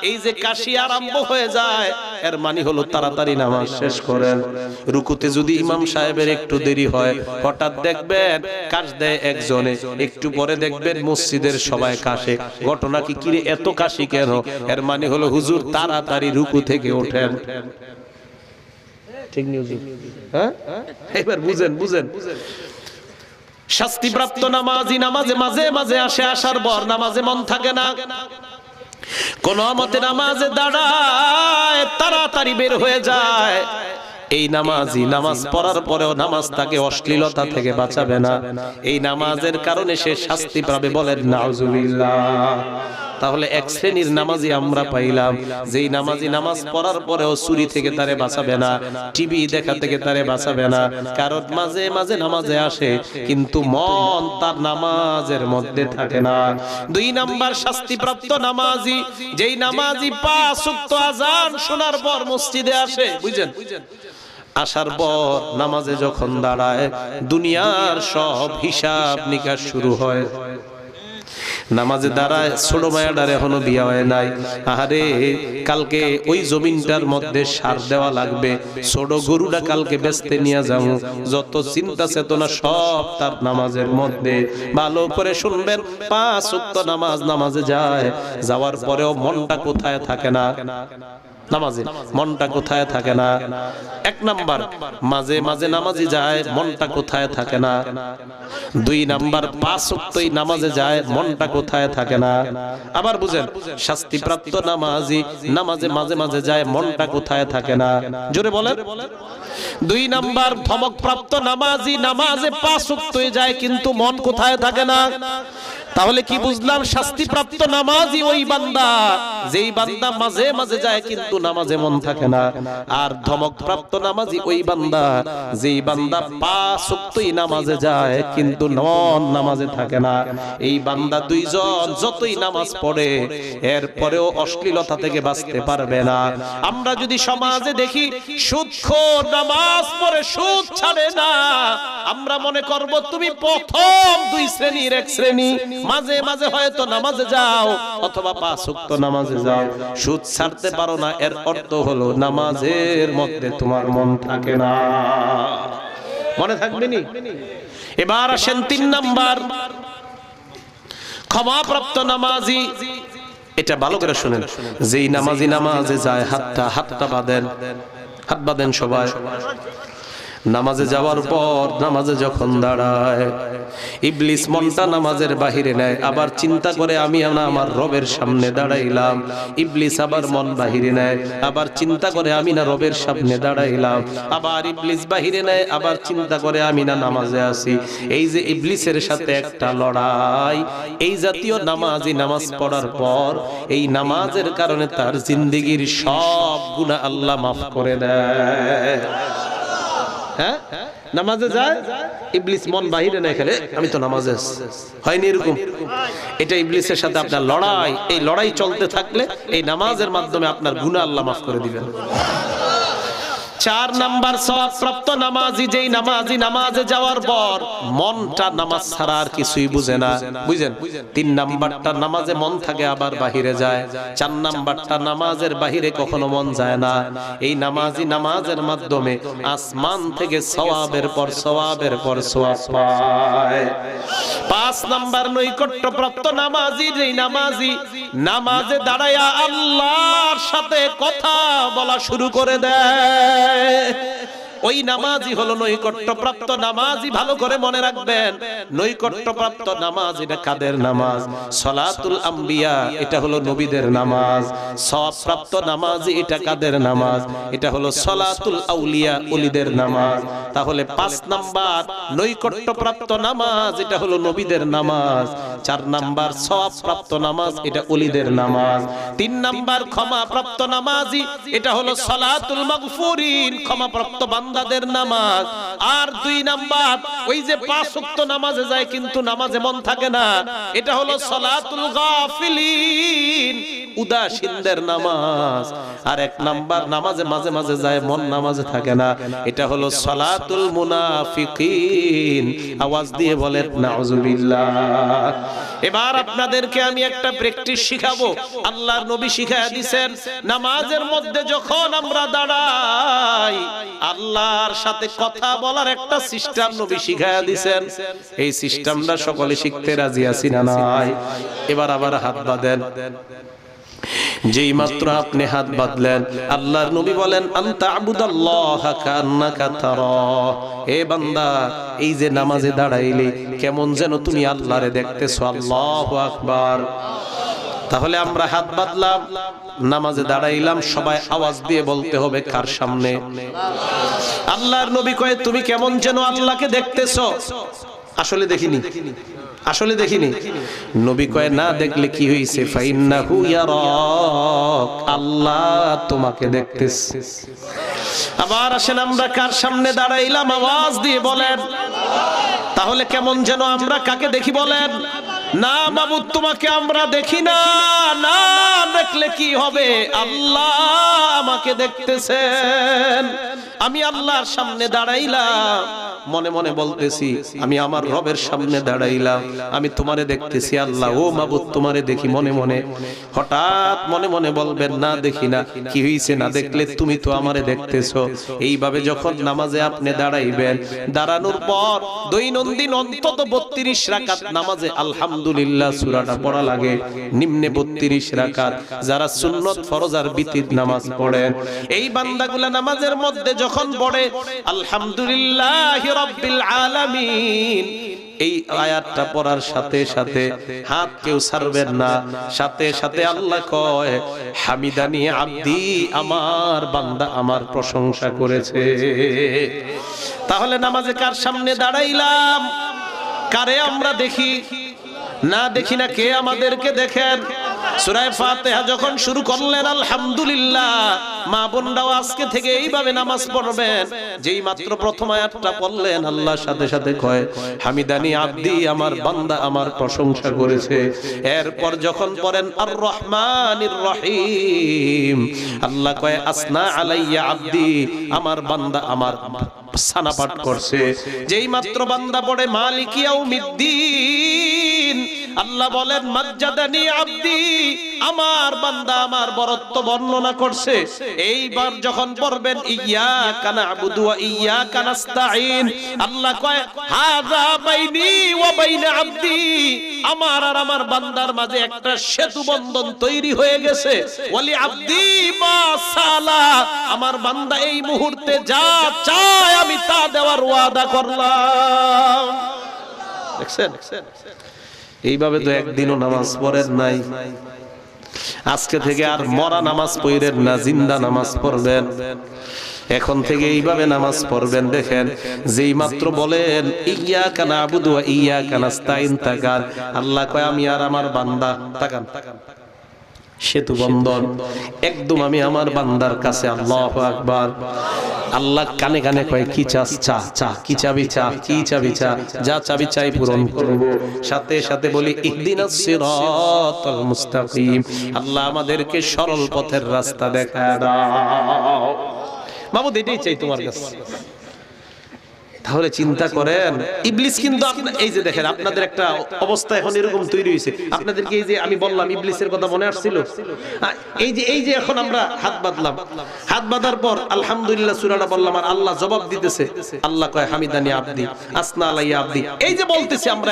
এই যে কাশি আরম্ভ হয়ে যায় এর মানে হলো তাড়াতাড়ি নামাজ শেষ করেন। রুকুতে যদি ইমাম সাহেবের একটু দেরি হয়, হঠাৎ দেখবেন কাশ দেয় একজনে, একটু পরে দেখবেন মসজিদের সবাই কাশে। ঘটনা কি কিরে এত কাশি কেন? এর মানে হলো হুজুর তাড়াতাড়ি রুকু থেকে ওঠেন। ঠিক নিউজ, হ্যাঁ? এবার বুঝেন বুঝেন। শাস্তিপ্রাপ্ত নামাজি নামাজে মাঝে মাঝে আসে, আসার পর নামাজে মন থাকে না, কোন মতে নামাজে দাঁড়ায়, তাড়াতাড়ি বের হয়ে যায়। এই নামাজি নামাজ পড়ার পরেও নামাজ তাকে অশ্লীলতা থেকে বাঁচাবে না, এই নামাজের কারণে সে শাস্তি পাবে। বলেন নাউজুবিল্লাহ। তাহলে এক শ্রেণীর নামাজি আমরা পাইলাম, যেই নামাজি নামাজ পড়ার পরেও চুরি থেকে তারে বাঁচাবে না, টিভি দেখা থেকে তারে বাঁচাবে না, কারণ মাঝে মাঝে নামাজে আসে কিন্তু মন তার নামাজের মধ্যে থাকে না। 2 নাম্বার শাস্তিপ্রাপ্ত নামাজি, যেই নামাজি 5 ওয়াক্ত আযান শোনার পর মসজিদে আসে, বুঝেন, আসার পর নামাজে যখন দাঁড়ায় দুনিয়ার সব হিসাব নিকাশ শুরু হয়। নামাজে দাঁড়ায়, ছোট মায়াটার এখনো বিয়ে হয় নাই, আরে কালকে ওই জমিনটার মধ্যে সার দেওয়া লাগবে, ছোট গরুটা কালকে বেচতে নিয়ে যাবো, যত চিন্তা চেতনা সব তার নামাজের মধ্যে। ভালো করে শুনবেন, 5 ওয়াক্ত নামাজে যায়, যাওয়ার পরেও মনটা কোথায় থাকে না? নামাজে মনটা কোথায় থাকে না? 1 নাম্বার মাঝে মাঝে নামাজি যায়, মনটা কোথায় থাকে না? 2 নাম্বার 5 ওয়াক্তই নামাজে যায়, মনটা কোথায় থাকে না? আবার বুঝেন, শাস্তিপ্রাপ্ত নামাজি নামাজে মাঝে মাঝে যায়, মনটা কোথায় থাকে না? জোরে বলেন। 2 নাম্বার ধমকপ্রাপ্ত নামাজি নামাজে 5 ওয়াক্তই যায় কিন্তু মন কোথায় থাকে না? তাহলে কি বুঝলাম? শাস্তিপ্রাপ্ত নামাজি ওই বান্দা যেই বান্দা মাঝে মাঝে যায় কিন্তু নামাজে মন থাকে না, আর ধমকপ্রাপ্ত নামাজি ওই বান্দা যেই বান্দা 5 ওয়াক্তই নামাজে যায় কিন্তু মন নামাজে থাকে না। এই বান্দা দুইজন যতই নামাজ পড়ে এরপরেও অশ্লীলতা থেকে বাঁচতে পারবে না। আমরা যদি সমাজে দেখি সুদখোর নামাজ পড়ে সুদ ছাড়ে না, আমরা মনে করব তুমি প্রথম 2 শ্রেণীর এক শ্রেণী, মাঝে মাঝে হয়তো নামাজে যাও অথবা 5 ওয়াক্ত নামাজে যাও, সুদ ছাড়তে পারো না, এর অর্থ হলো নামাজের মধ্যে তোমার মন থাকে না। মনে থাকবে নি? এবার আসেন 3 নাম্বার ক্ষমাপ্রাপ্ত নামাজি। এটা ভালো করে শুনেন, যেই নামাজি নামাজে যায় হাতটা বাঁধেন, হাত বাঁধেন সবাই। নামাজে যাওয়ার পর নামাজে যখন দাঁড়ায়, ইবলিস মনটা নামাজের বাহিরে নেয়, আবার চিন্তা করে আমি আমার রবের সামনে দাঁড়াইলাম। ইবলিস আবার মন বাহিরে নেয়, আবার চিন্তা করে আমি না রবের সামনে দাঁড়াইলাম। আবার ইবলিস বাহিরে নেয়, আবার চিন্তা করে আমি না নামাজে আছি। এই যে ইবলিসের সাথে একটা লড়াই। এই জাতীয় নামাজি নামাজ পড়ার পর এই নামাজের কারণে তার জিন্দেগির সব গুনাহ আল্লাহ মাফ করে দেয়। হ্যাঁ, নামাজে যায়, ইবলিস মন বাহিরে না, খেলে আমি তো নামাজে হয়নি এরকম। এটা ইবলিসের সাথে আপনার লড়াই। এই লড়াই চলতে থাকলে এই নামাজের মাধ্যমে আপনার গুনাহ আল্লাহ মাফ করে দিবেন। 4 নাম্বার সওয়াবপ্রাপ্ত নামাজি যেই নামাজি নামাজে যাওয়ার পর মনটা নামাজ ছাড়া আর কিছুই বুঝে না, বুঝেন। 3 নাম্বারটা নামাজে মন থাকে আবার বাহিরে যায়। 4 নাম্বারটা নামাজের বাহিরে কখনো মন যায় না। এই নামাজি নামাজের মাধ্যমে আসমান থেকে সওয়াবের পর সওয়াবের পর সওয়াব পায়। 5 নাম্বার নৈকট্যপ্রাপ্ত নামাজি যেই নামাজি নামাজে দাঁড়ায়া আল্লাহর সাথে কথা বলা শুরু করে দেয়, ওই নামাজি হলো নৈকট্যপ্রাপ্ত নামাজি। ভালো করে মনে রাখবেন, নৈকট্যপ্রাপ্ত নামাজ এটা কাদের নামাজ? সালাতুল আম্বিয়া, এটা হলো নবীদের নামাজ। সওয়াবপ্রাপ্ত নামাজি এটা কাদের নামাজ? এটা হলো সালাতুল আউলিয়া, ওলিদের নামাজ। তাহলে 5 নাম্বার নৈকট্যপ্রাপ্ত নামাজ এটা হলো নবীদের নামাজ। 4 নাম্বার সওয়াবপ্রাপ্ত নামাজ এটা ওলিদের নামাজ। 3 নাম্বার ক্ষমাপ্রাপ্ত নামাজি এটা হলো সালাতুল মাগফুরিন, ক্ষমাপ্রাপ্ত বান্দাদের নামাজ। আর 2 নাম্বার ওই যে 5 ওয়াক্ত নামাজে যায় কিন্তু নামাজে মন থাকে না, এটা হলো সালাতুল গাফিলিন, উদাসীনদের নামাজ। আর 1 নাম্বার নামাজে মাঝে মাঝে যায় মন নামাজে থাকে না, এটা হলো সালাতুল মুনাফিকিন। আওয়াজ দিয়ে বলেন নাউজুবিল্লাহ। এবার আপনাদেরকে আমি একটা প্র্যাকটিস শিখাবো। আল্লাহর নবী শিখায়া দিবেন, নামাজের মধ্যে যখন আমরা দাঁড়াই আল্লাহর সাথে কথা বলার একটা সিস্টেম নবী শিখায়া দিবেন। এই সিস্টেমটা সকলে শিখতে রাজি আছি না নাই? এবার আবার হাত বাঁধেন। যেই মাত্র আপনি হাত বাঁধলেন আল্লাহর নবী বলেন, আনতা আবুদাল্লাহা কান্নাকা তারা। হে বান্দা, এই যে নামাজে দাঁড়াইলি কেমন যেন তুমি আল্লাহরে দেখতেছো। আল্লাহু আকবার। তাহলে আমরা হাত বাঁধলাম, নামাজে দাঁড়াইলাম, সবাই আওয়াজ দিয়ে বলতে হবে কার সামনে? আল্লাহর নবী কয়, তুমি কেমন যেন আল্লাহকে দেখতেছো। আসলে দেখিনি, আসলে দেখিনি। নবী কয়, না দেখলে কি হইছে? ফাইন্নাহু ইয়ারাক, আল্লাহ তোমাকে দেখতেছে। আবার আসেন, আমরা কার সামনে দাঁড়াইলাম? আওয়াজ দিয়ে বলেন। তাহলে কেমন যেন আমরা কাকে দেখি বলেন? না মাবুদ, তোমাকে আমরা দেখি না। না দেখলে কি হবে? আল্লাহ আমাকে দেখতেছেন। আমি আল্লাহর সামনে দাঁড়াইলাম, মনে মনে বলতেছি আমি আমার রবের সামনে দাঁড়াইলাম, আমি তোমারে দেখতেছি আল্লাহ। ও মাবুদ, তোমারে দেখি মনে মনে। হঠাৎ মনে মনে বলবেন, না দেখি না। কি হইছে? না দেখলে তুমি তো আমারে দেখতেছো। এইভাবে যখন নামাজে আপনি দাঁড়াইবেন, দাঁড়ানোর পর দৈনন্দিন অন্তত 32 রাকাত নামাজে আলহামদুলিল্লাহ সূরাটা পড়া লাগে। নিম্নে 32 রাকাত। যারা সুন্নত, ফরজ আর বিতির নামাজ পড়েন, এই বান্দাগুলা নামাজের মধ্যে যখন পড়ে আলহামদুলিল্লাহি রাব্বিল আলামিন, এই আয়াতটা পড়ার সাথে সাথে হাত কেউ ছাড়বেন না। সাথে সাথে আল্লাহ কয়, হামিদানি আব্দি, আমার বান্দা আমার প্রশংসা করেছে। তাহলে নামাজে কার সামনে দাঁড়াইলাম? কারে আমরা দেখি? না দেখি না। কে আমাদেরকে দেখেন? সূরা ফাতিহা যখন শুরু করলেন আলহামদুলিল্লাহ, মা বোনরাও আজকে থেকে এইভাবে নামাজ পড়বেন। যেই মাত্র প্রথম আয়াতটা পড়লেন আল্লাহর সাথে সাথে কয়, হামিদানি আব্দি, আমার বান্দা আমার প্রশংসা করেছে। এরপর যখন পড়েন আর রহমানির রহিম, আল্লাহ কয়, আসনা আলাইয়া আব্দি, আমার বান্দা আমার সানা পাঠ করছে। যেই মাত্র বান্দা পড়ে মালিক ইয়াউমিদ্দিন, আল্লাহ বলেন মাজ্জাদানি আব্দি, আমার বান্দা আমার বরত্ব বর্ণনা করছে। এইবার যখন পড়বেন ইয়্যাকা না'বুদু ওয়া ইয়্যাকা নাস্তাঈন, আল্লাহ কয় হাযা বাইনি ওয়া বাইনা আব্দি, আমার আর আমার বান্দার মাঝে একটা সেতু বন্ধন তৈরি হয়ে গেছে। ওয়ালি আব্দি মা সালা, আমার বান্দা এই মুহূর্তে যা চায় আমি তা দেওয়ার ওয়াদা করলাম। দেখছেন? এইভাবে তো একদিনও নামাজ পড়েন নাই। আজকে থেকে আর মরা নামাজ পড়েন না, জিন্দা নামাজ পড়বেন। এখন থেকে এইভাবে নামাজ পড়বেন। দেখেন, যেই মাত্র বলেন ইয়্যাকা না'বুদু ওয়া ইয়্যাকা নাস্তাঈন, তাকান, আল্লাহ কয় আমি আর আমার বান্দা, তাকান, সেতু বন্ধন একদম আমি আমার বান্দার কাছে। আল্লাহু আকবার। আল্লাহ কানে কানে কয়, কি চাস? চা চা। কি চাবি? চা। কি চাবি? চা। যা চাবি চাই পূরণ করব। সাথে সাথে বলি ইহদিনাস সিরাতাল মুস্তাকিম, আল্লাহ আমাদেরকে সরল পথের রাস্তা দেখায় দাও। মাবুদ এটাই চাই তোমার কাছে। তাহলে চিন্তা করেন ইবলিস কিন্তু এই যে দেখেন আপনাদের একটা অবস্থা এখন এরকম তৈরি হয়েছে, আপনাদেরকে এই যে আমি বললাম ইবলিসের কথা মনে আসছিল, এই যে এখন আমরা হাত বাঁধলাম, হাত বাঁধার পর আলহামদুলিল্লাহ সূরাটা বললাম আর আল্লাহ জবাব দিতেছে, আল্লাহ কয় হামিদানি আব্দি আসনা আলাইয়া আব্দি, এই যে বলতেছি আমরা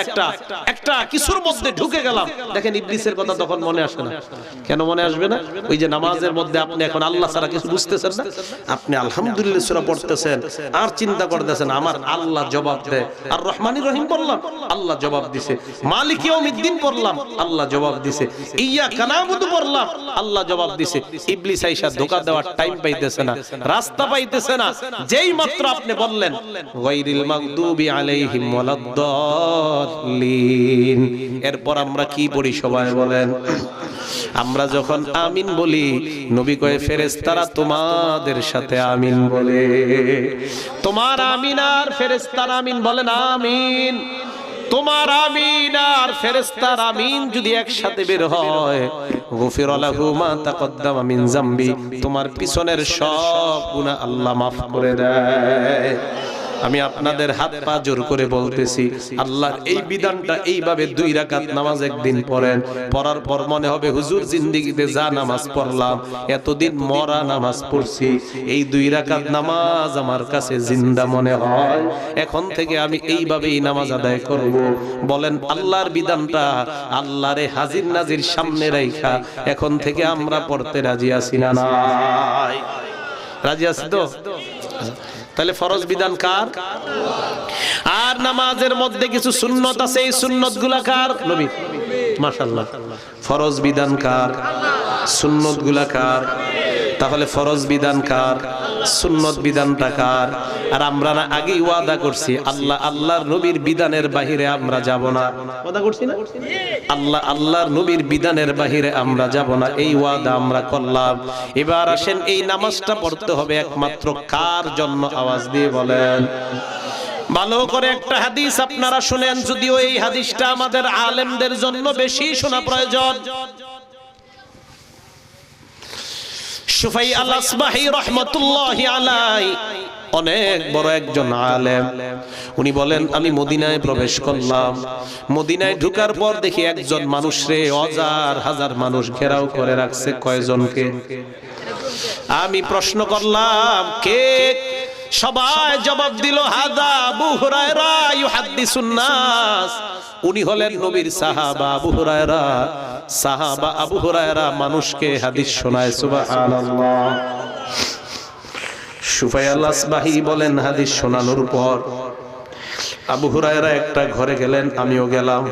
একটা কিছুর মধ্যে ঢুকে গেলাম। দেখেন ইবলিসের কথা তখন মনে আসে না। কেন মনে আসবে না? ওই যে নামাজের মধ্যে আপনি এখন আল্লাহ ছাড়া কিছু বুঝতেছেন না, আপনি আলহামদুলিল্লাহ সূরা পড়তেছেন আর চিন্তা করতেছেন আমার আল্লাহ জবাব দেয়। আর রহমানির রহিম পড়লাম, আল্লাহ জবাব দিছে। মালিক ইয়াউমিদ্দিন পড়লাম, আল্লাহ জবাব দিছে। ইয়্যাকা না'বুদু পড়লাম, আল্লাহ জবাব দিছে। ইবলিস আইসা ধোঁকা দেওয়ার টাইম পাইতেছে না, রাস্তা পাইতেছে না। যেই মাত্র আপনি বললেন গায়রিল মাগদুবি আলাইহিম ওয়ালাদ-দাল্লিন, এরপর আমরা কি পড়ি সবাই বলেন? আমরা যখন আমিন বলি নবী কয় ফেরেশতারা তোমাদের সাথে আমিন বলে। তোমার আমিন আর ফেরেশতার আমিন বলেন আমিন। তোমার আমিন আর ফেরেশতার আমিন যদি একসাথে বের হয়, গফির লাহু মা তাকদ্দামা মিন যামবি, তোমার পিছনের সব গুনাহ আল্লাহ মাফ করে দেয়। আমি আপনাদের হাত পা জোর করে বলতেছি, আল্লাহর এই বিধানটা এইভাবে 2 রাকাত নামাজ একদিন পড়েন, পড়ার পর মনে হবে হুজুর জিন্দেগিতে যা নামাজ পড়লাম এতদিন মরা নামাজ পড়ছি, এই 2 রাকাত নামাজ আমার কাছে জিন্দা মনে হয়, এখন থেকে আমি এইভাবেই নামাজ আদায় করব। বলেন আল্লাহর বিধানটা আল্লাহরে হাজির নাজির সামনে রাইখা এখন থেকে আমরা পড়তে রাজি আছি না নাই? রাজি আছি তো? তাহলে ফরজ বিধান কার? আর নামাজের মধ্যে কিছু সুন্নত আছে, এই সুন্নতগুলা কার? নবীর। মাশাআল্লাহ। ফরজ বিধান কার? সুন্নতগুলা কার? তাহলে ফরজ বিধান কার? সুন্নত বিধানটা কার? আর আমরা না আগেই ওয়াদা করছি আল্লাহর নবীর বিধানের বাহিরে আমরা যাব না। ওয়াদা করছি না? আল্লাহর নবীর বিধানের বাহিরে আমরা যাব না, এই ওয়াদা আমরা করলাম। এবার আসেন এই নামাজটা পড়তে হবে একমাত্র কার জন্য? আওয়াজ দিয়ে বলেন। ভালো করে একটা হাদিস আপনারা শুনেন, যদিও এই হাদিসটা আমাদের আলেমদের জন্য বেশি শোনা প্রয়োজন। শুফাই আল-আসবাহি রাহমাতুল্লাহি আলাইহি অনেক বড় একজন আলেম, উনি বলেন আমি মদিনায় প্রবেশ করলাম, মদিনায় ঢোকার পর দেখি একজন মানুষরে হাজার হাজার মানুষ ঘেরাও করে রাখছে। কয়জনকে? আমি প্রশ্ন করলাম কে? সবাই জবাব দিল হাদা আবু হুরায়রা ইউহাদ্দিসুন নাস, উনি হলেন নবীর সাহাবা আবু হুরায়রা। সাহাবা আবু হুরায়রা মানুষকে হাদিস শোনায়। সুবহানাল্লাহ। শুফাই আল-আসবাহি বলেন হাদিস শোনানোর পর আবু হুরায়রা একটা ঘরে গেলেন, আমিও গেলাম।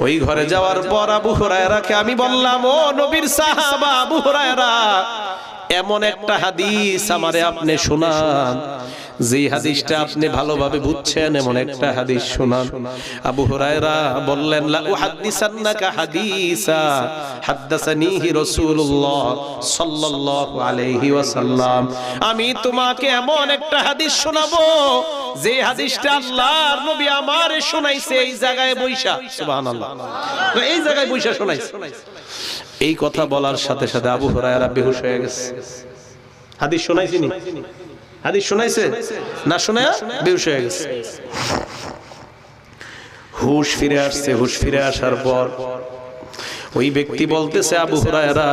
ওই ঘরে যাওয়ার পর আবু হুরায়রাকে আমি বললাম, ও নবীর সাহাবা আবু হুরায়রা, এমন একটা হাদিস আমারে আপনি শোনান, যে হাদিসটা আপনি ভালোভাবে বুঝছেন, এমন একটা হাদিস শোনান। আবু হুরায়রা বললেন, লা উহাদ্দিসান্নাকা হাদিসা হাদ্দাসানিহি রাসূলুল্লাহ সাল্লাল্লাহু আলাইহি ওয়াসাল্লাম, আমি তোমাকে এমন একটা হাদিস শোনাবো যে হাদিসটা আল্লাহর নবী আমারে শোনাইছে এই জায়গায় বইসা। সুবহানাল্লাহ। এই জায়গায় বইসা শোনাইছে। এই কথা বলার সাথে সাথে আবু হুরায়রা বেহুশ হয়ে গেছে। হাদিস শোনাইছিনি? হাদিস শোনাইছে না, শোনায়া বেহুশ হয়ে গেছে। হুশ ফিরে আসছে। হুশ ফিরে আসার পর ওই ব্যক্তি বলতেছে, আবু হুরায়রা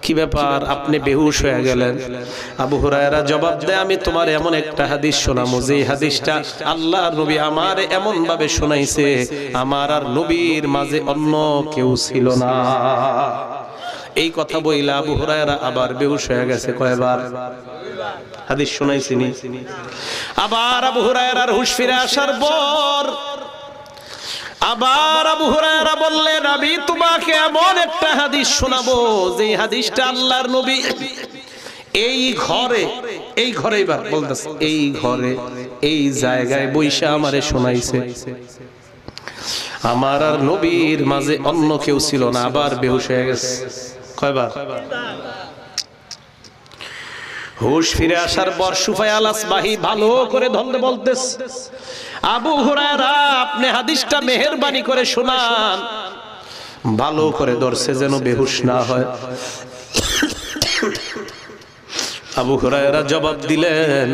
কি ব্যাপার, আপনি বেহুশ হয়ে গেলেন? আবু হুরায়রা জবাব দেয়, আমি তোমার এমন একটা হাদিস শোনাবো যে হাদিসটা আল্লাহর নবী আমার এমন ভাবে শোনাইছে আমার আর নবীর মাঝে অন্য কেউ ছিল না। এই কথা বইলা আবু হুরায়রা আবার বেহুশ হয়ে গেছে। কয়বার? হাদিস শোনাইছিনি। আবার আবু হুরায়রার হুশ ফিরে আসার পর আবার আবু হুরায়রা বললেন, আমি তোমাকে এমন একটা হাদিস শোনাবো যে হাদিসটা আল্লাহর নবী এই ঘরে এবার বলতেছে, এই ঘরে এই জায়গায় বইসা আমারে শোনাইছে, আমার আর নবীর মাঝে অন্য কেউ ছিল না। আবার বেহুশ হয়ে গেছে। কয়বার? হুশ ফিরে আসার পর শুফাই আল-আসবাহি ভালো করে ধরতে বলতেছে, আবু হুরায়রা আপনি হাদিসটা মেহেরবানি করে শোনান। ভালো করে ধরছে যেন বেহুশ না হয়। আবু হুরায়রা জবাব দিলেন,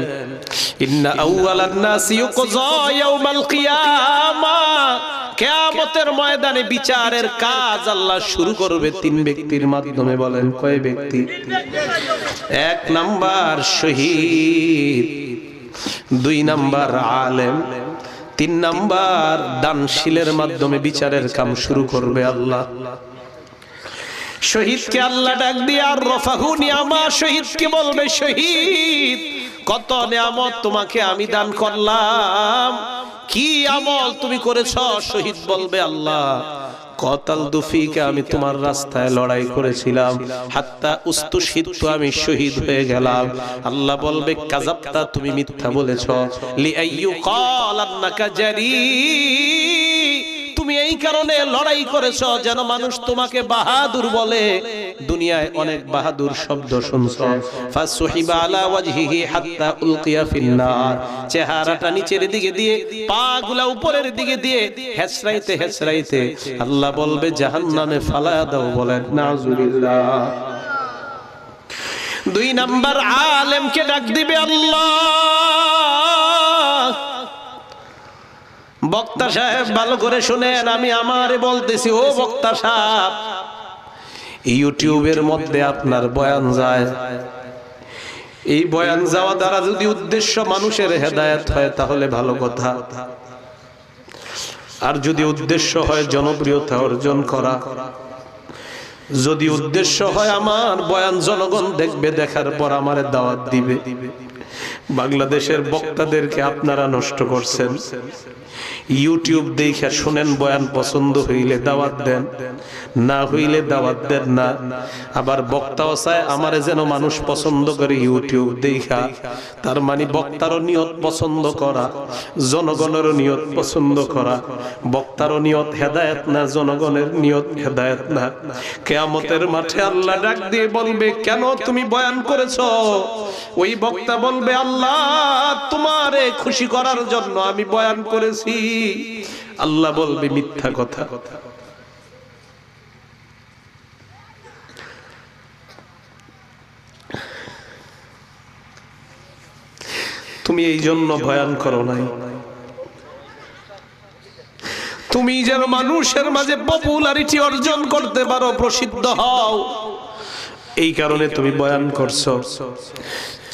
ইন্না আউওয়ালান নাসি ইউকযা ইয়াউমাল কিয়ামাহ, কিয়ামতের ময়দানে বিচারের কাজ আল্লাহ শুরু করবে তিন ব্যক্তির মাধ্যমে। বলেন কয় ব্যক্তি? এক নাম্বার শহীদ, দুই নাম্বার আলেম, তিন নাম্বার দানশীলের মাধ্যমে বিচারের কাম শুরু করবে আল্লাহ। শহীদকে আল্লাহ ডাক দিয়ে আর রফাহু নিয়ামা, শহীদকে বলবে, শহীদ কত নিয়ামত তোমাকে আমি দান করলাম, কি আমল তুমি করেছো? শহীদ বলবে, আল্লাহ কতাল দুফিকে, আমি তোমার রাস্তায় লড়াই করেছিলাম, হাত্তা উস্তুশহিদতু, আমি শহীদ হয়ে গেলাম। আল্লাহ বলবে, কাযাবতা, তুমি মিথ্যা বলেছো, লিআইয়ু ক্বাল আন্নাকা জারি, তুমি এই কারণে লড়াই করেছো যেন মানুষ তোমাকে বাহাদুর বলে। দুনিয়ায় অনেক বাহাদুর শব্দ শুনছো। ফাসুহিবা আলা ওয়াজহিহি হাত্তা উলকিয়া ফিন্নার, চেহারাটা নিচের দিকে দিয়ে, পাগুলা উপরের দিকে দিয়ে হেসরাইতে হেসরাইতে আল্লাহ বলবে জাহান্নামে ফালায়া দাও। বলেন নাউজুবিল্লাহ। দুই নাম্বার আলেমকে ডাক দিবে আল্লাহ, বক্তা সাহেব ভালো করে শুনেন, আমি আমারে বলতেছি, ও বক্তা সাহেব, ইউটিউবের মধ্যে আপনার বয়ান যায়, এই বয়ান যাওয়া দ্বারা যদি উদ্দেশ্য মানুষের হেদায়েত হয় তাহলে ভালো কথা, আর যদি উদ্দেশ্য হয় জনপ্রিয়তা অর্জন করা, যদি উদ্দেশ্য হয় আমার বয়ান জনগণ দেখবে, দেখার পর আমারে দাওয়াত দিবে, বাংলাদেশের বক্তাদেরকে আপনারা নষ্ট করছেন। ইউটিউব দেখে শুনেন, বয়ান পছন্দ হইলে দাওয়াত দেন, না হইলে দাওয়াত দেন না। আবার বক্তাও চায় আমারে যেন মানুষ পছন্দ করে ইউটিউব দেখা, তার মানে বক্তারও নিয়ত পছন্দ করা, জনগণেরও নিয়ত পছন্দ করা। বক্তারও নিয়ত হেদায়েত না, জনগণের নিয়ত হেদায়েত না। কিয়ামতের মাঠে আল্লাহ ডাক দিয়ে বলবে, কেন তুমি বয়ান করেছো? ওই বক্তা বলবে, আল্লাহ তোমারে খুশি করার জন্য আমি বয়ান করেছি। আল্লাহ বলবে, মিথ্যা কথা। তুমি এই জন্য বয়ান করো নাই, তুমি যেন মানুষের মাঝে পপুলারিটি অর্জন করতে পারো, প্রসিদ্ধ হও, এই কারণে তুমি বয়ান করছো।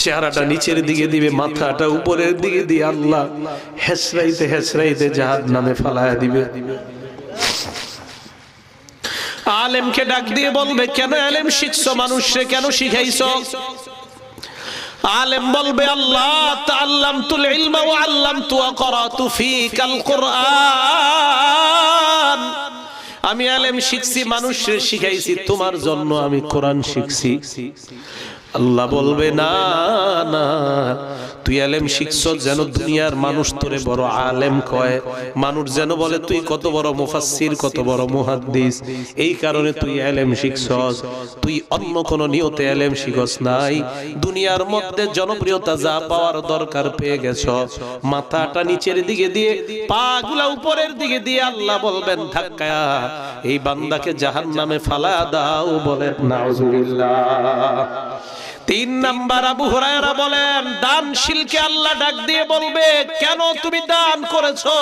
চেহারাটা নিচের দিকে দিবে, মাথাটা উপরের দিকে দিয়ে আল্লাহ হেসরাইতে হেসরাইতে জাহান্নামে ফালায়া দিবে। আলেমকে ডাক দিয়ে বলবে, কেন আলেম শিখছো? মানুষে কেন শিখাইছো? আলেম বলবে, আল্লাহ তাআল্লামতুল ইলমা ওয়া আল্লামতু ওয়া ক্বরাতু ফীকাল কুরআন, আমি আলেম শিখছি, মানুষের শিখাইছি, তোমার জন্য আমি কোরআন শিখছি। আল্লাহ বলবে, না না, তুই আলেম শিখছো যেন দুনিয়ার মানুষ তোরে বড় আলেম কয়, মানুষ যেন বলে তুই কত বড় মুফাসসির, কত বড় মুহাদ্দিস, এই কারণে তুই আলেম শিখছস। তুই অন্য কোন নিয়তে আলেম শিখস নাই, দুনিয়ার মধ্যে জনপ্রিয়তা যা পাওয়ার দরকার পেয়ে গেছো। মাথাটা নিচের দিকে দিয়ে, পাগুলা উপরের দিকে দিয়ে আল্লাহ বলবেন, ধাক্কায়া এই বান্দাকে জাহান্নামে ফালায়া দাও। বলেন নাউজুবিল্লাহ। তিন নাম্বার আবু হুরায়রা বলেন, দানশীলকে আল্লাহ ডাক দিয়ে বলবে, কেন তুমি দান করেছো?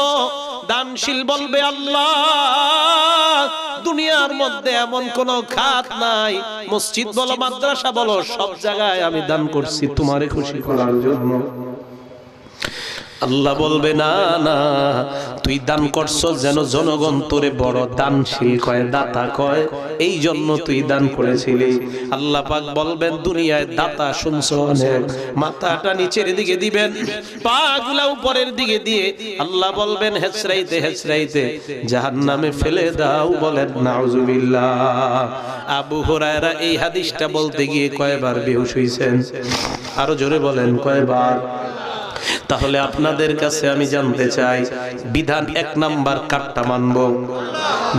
দানশীল বলবে, আল্লাহ দুনিয়ার মধ্যে এমন কোন খাত নাই, মসজিদ বলো মাদ্রাসা বলো, সব জায়গায় আমি দান করছি তোমারে খুশি করার জন্য। আল্লাহ বলবে, না না, তুই দান করছো যেন জনগণ তোরে বড় দানশীল কয়, দাতা কয়, এই জন্য তুই দান করেছিলি। আল্লাহ পাক বলবেন, দুনিয়ায় দাতা শুনছো অনেক, মাথাটা নিচের দিকে দিবেন, পাগুলা উপরের দিকে দিয়ে আল্লাহ বলবেন, হেসরাইতে হেসরাইতে জাহান্নামে ফেলে দাও। বলেন নাউজুবিল্লাহ। আবু হুরায়রা এই হাদিসটা বলতে গিয়ে কয়বার বেহুশ হইছেন? আরো জোরে বলেন, কয়বার? তাহলে আপনাদের কাছে আমি জানতে চাই, বিধান এক নাম্বার কাটটা মানবো,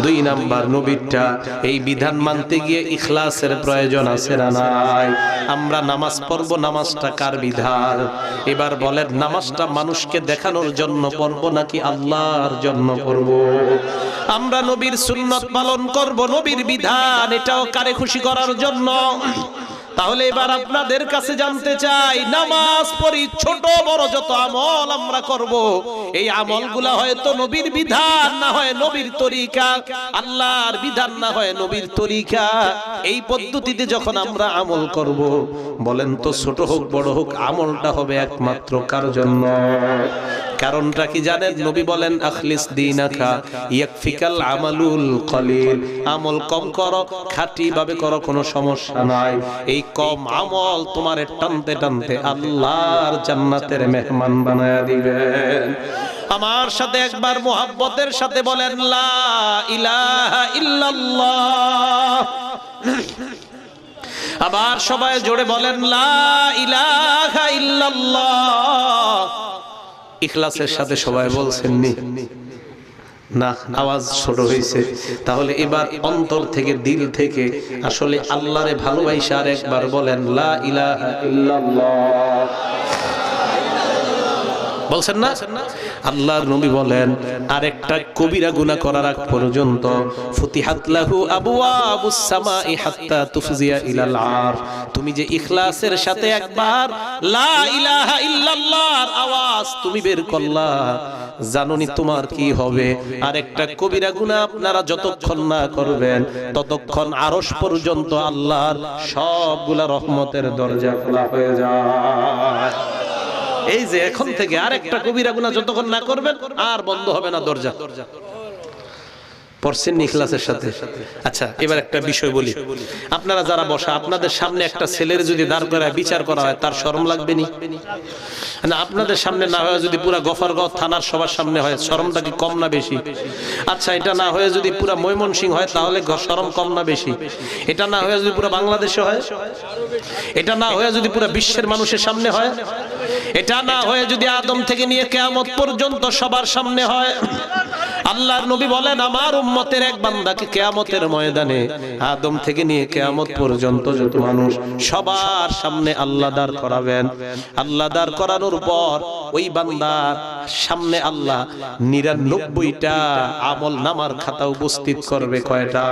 দুই নাম্বার নবীরটা। এই বিধান মানতে গিয়ে ইখলাসের প্রয়োজন আছে না নাই? আমরা নামাজ পড়ব, নামাজটা কার বিধান? এবার বলেন, নামাজটা মানুষকে দেখানোর জন্য পড়ব নাকি আল্লাহর জন্য পড়ব? আমরা নবীর সুন্নত পালন করব, নবীর বিধান, এটাও কারে খুশি করার জন্য? তাহলে এবার আপনাদের কাছে জানতে চাই, নামাজ পড়ি, ছোট বড় যত আমল আমরা করব, এই আমলগুলা হয়তো নবীর বিধান, না হয় নবীর তরিকা, আল্লাহর বিধান না হয় নবীর তরিকা। এই পদ্ধতিতে যখন আমরা আমল করব, বলেন তো ছোট হোক বড় হোক, আমলটা হবে একমাত্র কার জন্য? কারণটা কি জানেন? নবী বলেন আখলিস দীনাকা ইয়াকফিকাল আমালুল কলিল। আমল কম করো, খাঁটি ভাবে করো, কোনো সমস্যা নাই। এই কম আমল তোমারে টানতে টানতে আল্লাহর জান্নাতের মেহমান বানায়া দিবেন। আমার সাথে একবার মুহাব্বতের সাথে বলেন লা ইলাহা ইল্লাল্লাহ। আবার সবাই জোরে বলেন লা ইলাহা ইল্লাল্লাহ। ইখলাসের সাথে সবাই বলছেন নি? না, আওয়াজ ছোট হয়েছে। তাহলে এবার অন্তর থেকে, দিল থেকে আসলে আল্লাহরে ভালোবাসা আর একবার বলেন লা ইলাহা ইল্লাল্লাহ। বলছেন না? আল্লাহর নবী বলেন আরেকটা কবিরা গুনাহ করার আগ পর্যন্ত ফুতিহাত লাহু আবওয়াবুস সামাই হাত্তা তুফজিয়া ইলাল আরশ। তুমি যে ইখলাসের সাথে একবার লা ইলাহা ইল্লাল্লাহর আওয়াজ তুমি বের করলা, জানোনি তোমার কি হবে? আরেকটা কবিরা গুনাহ আপনারা যতক্ষণ না করবেন ততক্ষণ আরশ পর্যন্ত আল্লাহর সবগুলা রহমতের দরজা খোলা হয়ে যায়। এই যে এখন থেকে আরেকটা কবিরা গুনাহ যতক্ষণ না করবেন আর বন্ধ হবে না দরজা। পড়ছেন ইখলাসের সাথে? আচ্ছা, এবার একটা বিষয় বলি। আপনারা যারা বসা, আপনাদের সামনে একটা ছেলের যদি দাঁড় করায় বিচার করা হয়, তার শরম লাগবে নি? না, আপনাদের সামনে না হয় যদি পুরা গফরগাঁও থানার সবার সামনে হয়, শরমটা কি কম না বেশি? আচ্ছা, এটা না হয়ে যদি পুরা ময়মনসিংহ হয়, তাহলে শরম কম না বেশি? এটা না হয়ে যদি পুরা বাংলাদেশে হয়, এটা না হয়ে যদি পুরা বিশ্বের মানুষের সামনে হয়, এটা না হয়ে যদি আদম থেকে নিয়ে কিয়ামত পর্যন্ত সবার সামনে হয়, আল্লাহর নবী বলেন আমার উম্মতের এক বান্দাকে কিয়ামতের ময়দানে আদম থেকে নিয়ে কিয়ামত পর্যন্ত যত মানুষ সবার সামনে আল্লাহ দাঁড় করাবেন। আল্লাহ দাঁড় করানোর পর ওই বান্দার সামনে আল্লাহ 99টা আমল নামার খাতা উপস্থিত করবে। কয়টা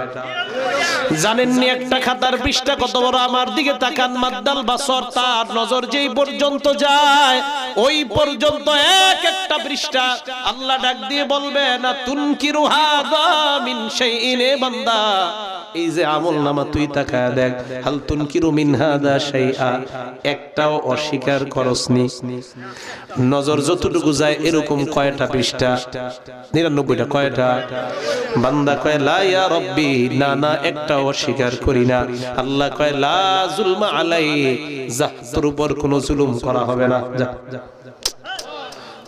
জানেননি? একটা খাতার পৃষ্ঠা কত বড়? আমার দিকে তাকান, মাদ্দাল বাসর, তার নজর যেই পর্যন্ত যায় ওই পর্যন্ত এক একটা পৃষ্ঠা। আল্লাহ ডাক দিয়ে বলবে না তুনকিরু হাযা মিন শাইইন, এ বান্দা এই যে আমল নামা তুই তাকায় দেখ, হাল তুনকিরু মিন হাযা শাইআ, একটাও অস্বীকার করসনি। নজর যতটুকু যায় এরকম কয়টা পৃষ্ঠা? 99টা। কয়টা? বান্দা কয় লা ইয়া রব্বি, না না, একটাও অস্বীকার করি না। আল্লাহ কয় লা যুলমা আলাই, যা তোর উপর কোনো জুলুম করা হবে না, যা।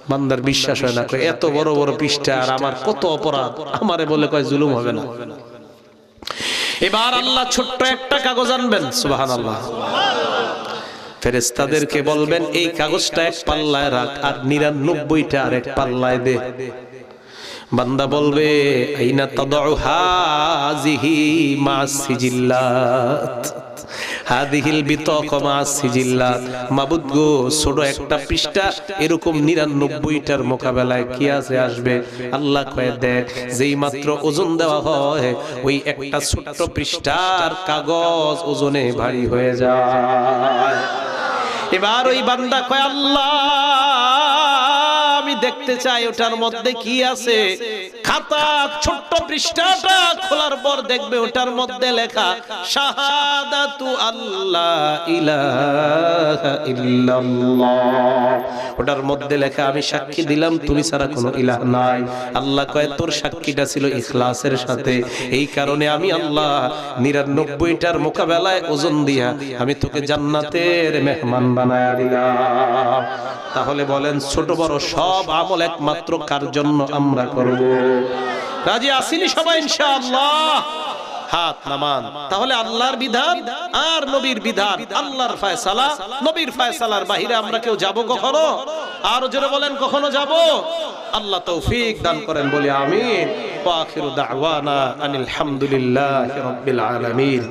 বান্দার বিশ্বাস হয় না, কয় এত বড় বড় পৃষ্ঠা আর আমার কত অপরাধ, আমারে বলে কয় জুলুম হবে না। এবার আল্লাহ ছোট্ট একটা কাগজ আনবেন, সুবহানাল্লাহ। ফেরেশতাদেরকে বলবেন এই কাগজটা এক পাল্লায় রাখ আর 99টা আরেক পাল্লায় দে। বান্দা বলবে আইনা তাদউ হাযিহি মা'আস সিজিল্লাত, হাদিহিল বিতাকা মা'আস সিজিল্লাত। মাবুদ গো, ছোট একটা পৃষ্ঠা এরকম 99টার মোকাবেলায় কি আছে আসবে? আল্লাহ কয় দেখ, যেই মাত্র ওজন দেওয়া হয় ওই একটা ছোট্ট পৃষ্ঠার কাগজ ওজনে ভারী হয়ে যায়। এবার ওই বান্দা কয় আল্লাহ আমি দেখতে চাই ওটার মধ্যে কি আছে। খাতা ছোট্ট পৃষ্ঠাটা খোলার পর দেখবে ওটার মধ্যে লেখা শাহাদাতু আল্লাহ ইলাহা ইল্লাল্লাহ। ওটার মধ্যে লেখা আমি সাক্ষী দিলাম তুমি ছাড়া কোনো ইলাহ নাই। আল্লাহ কয় তোর সাক্ষীটা ছিল ইখলাসের সাথে, এই কারণে আমি আল্লাহ 99টার মোকাবেলায় ওজন দিয়া আমি তোকে জান্নাতের মেহমান বানায়া দিলাম। তাহলে বলেন ছোট বড় সব আমল একমাত্র কার জন্য আমরা করব? রাজি আসিনি সবাই ইনশাআল্লাহ? হাত নামান। তাহলে আল্লাহর বিধান আর নবীর বিধান, আল্লাহর ফয়সালা নবীর ফয়সালার বাইরে আমরা কেউ যাব কখনো? আর জোরে বলেন কখনো যাব? আল্লাহ তৌফিক দান করেন, বলি আমিন। ওয়া আখিরু দাওয়ানা আনিল হামদুলিল্লাহি রাব্বিল আলামিন।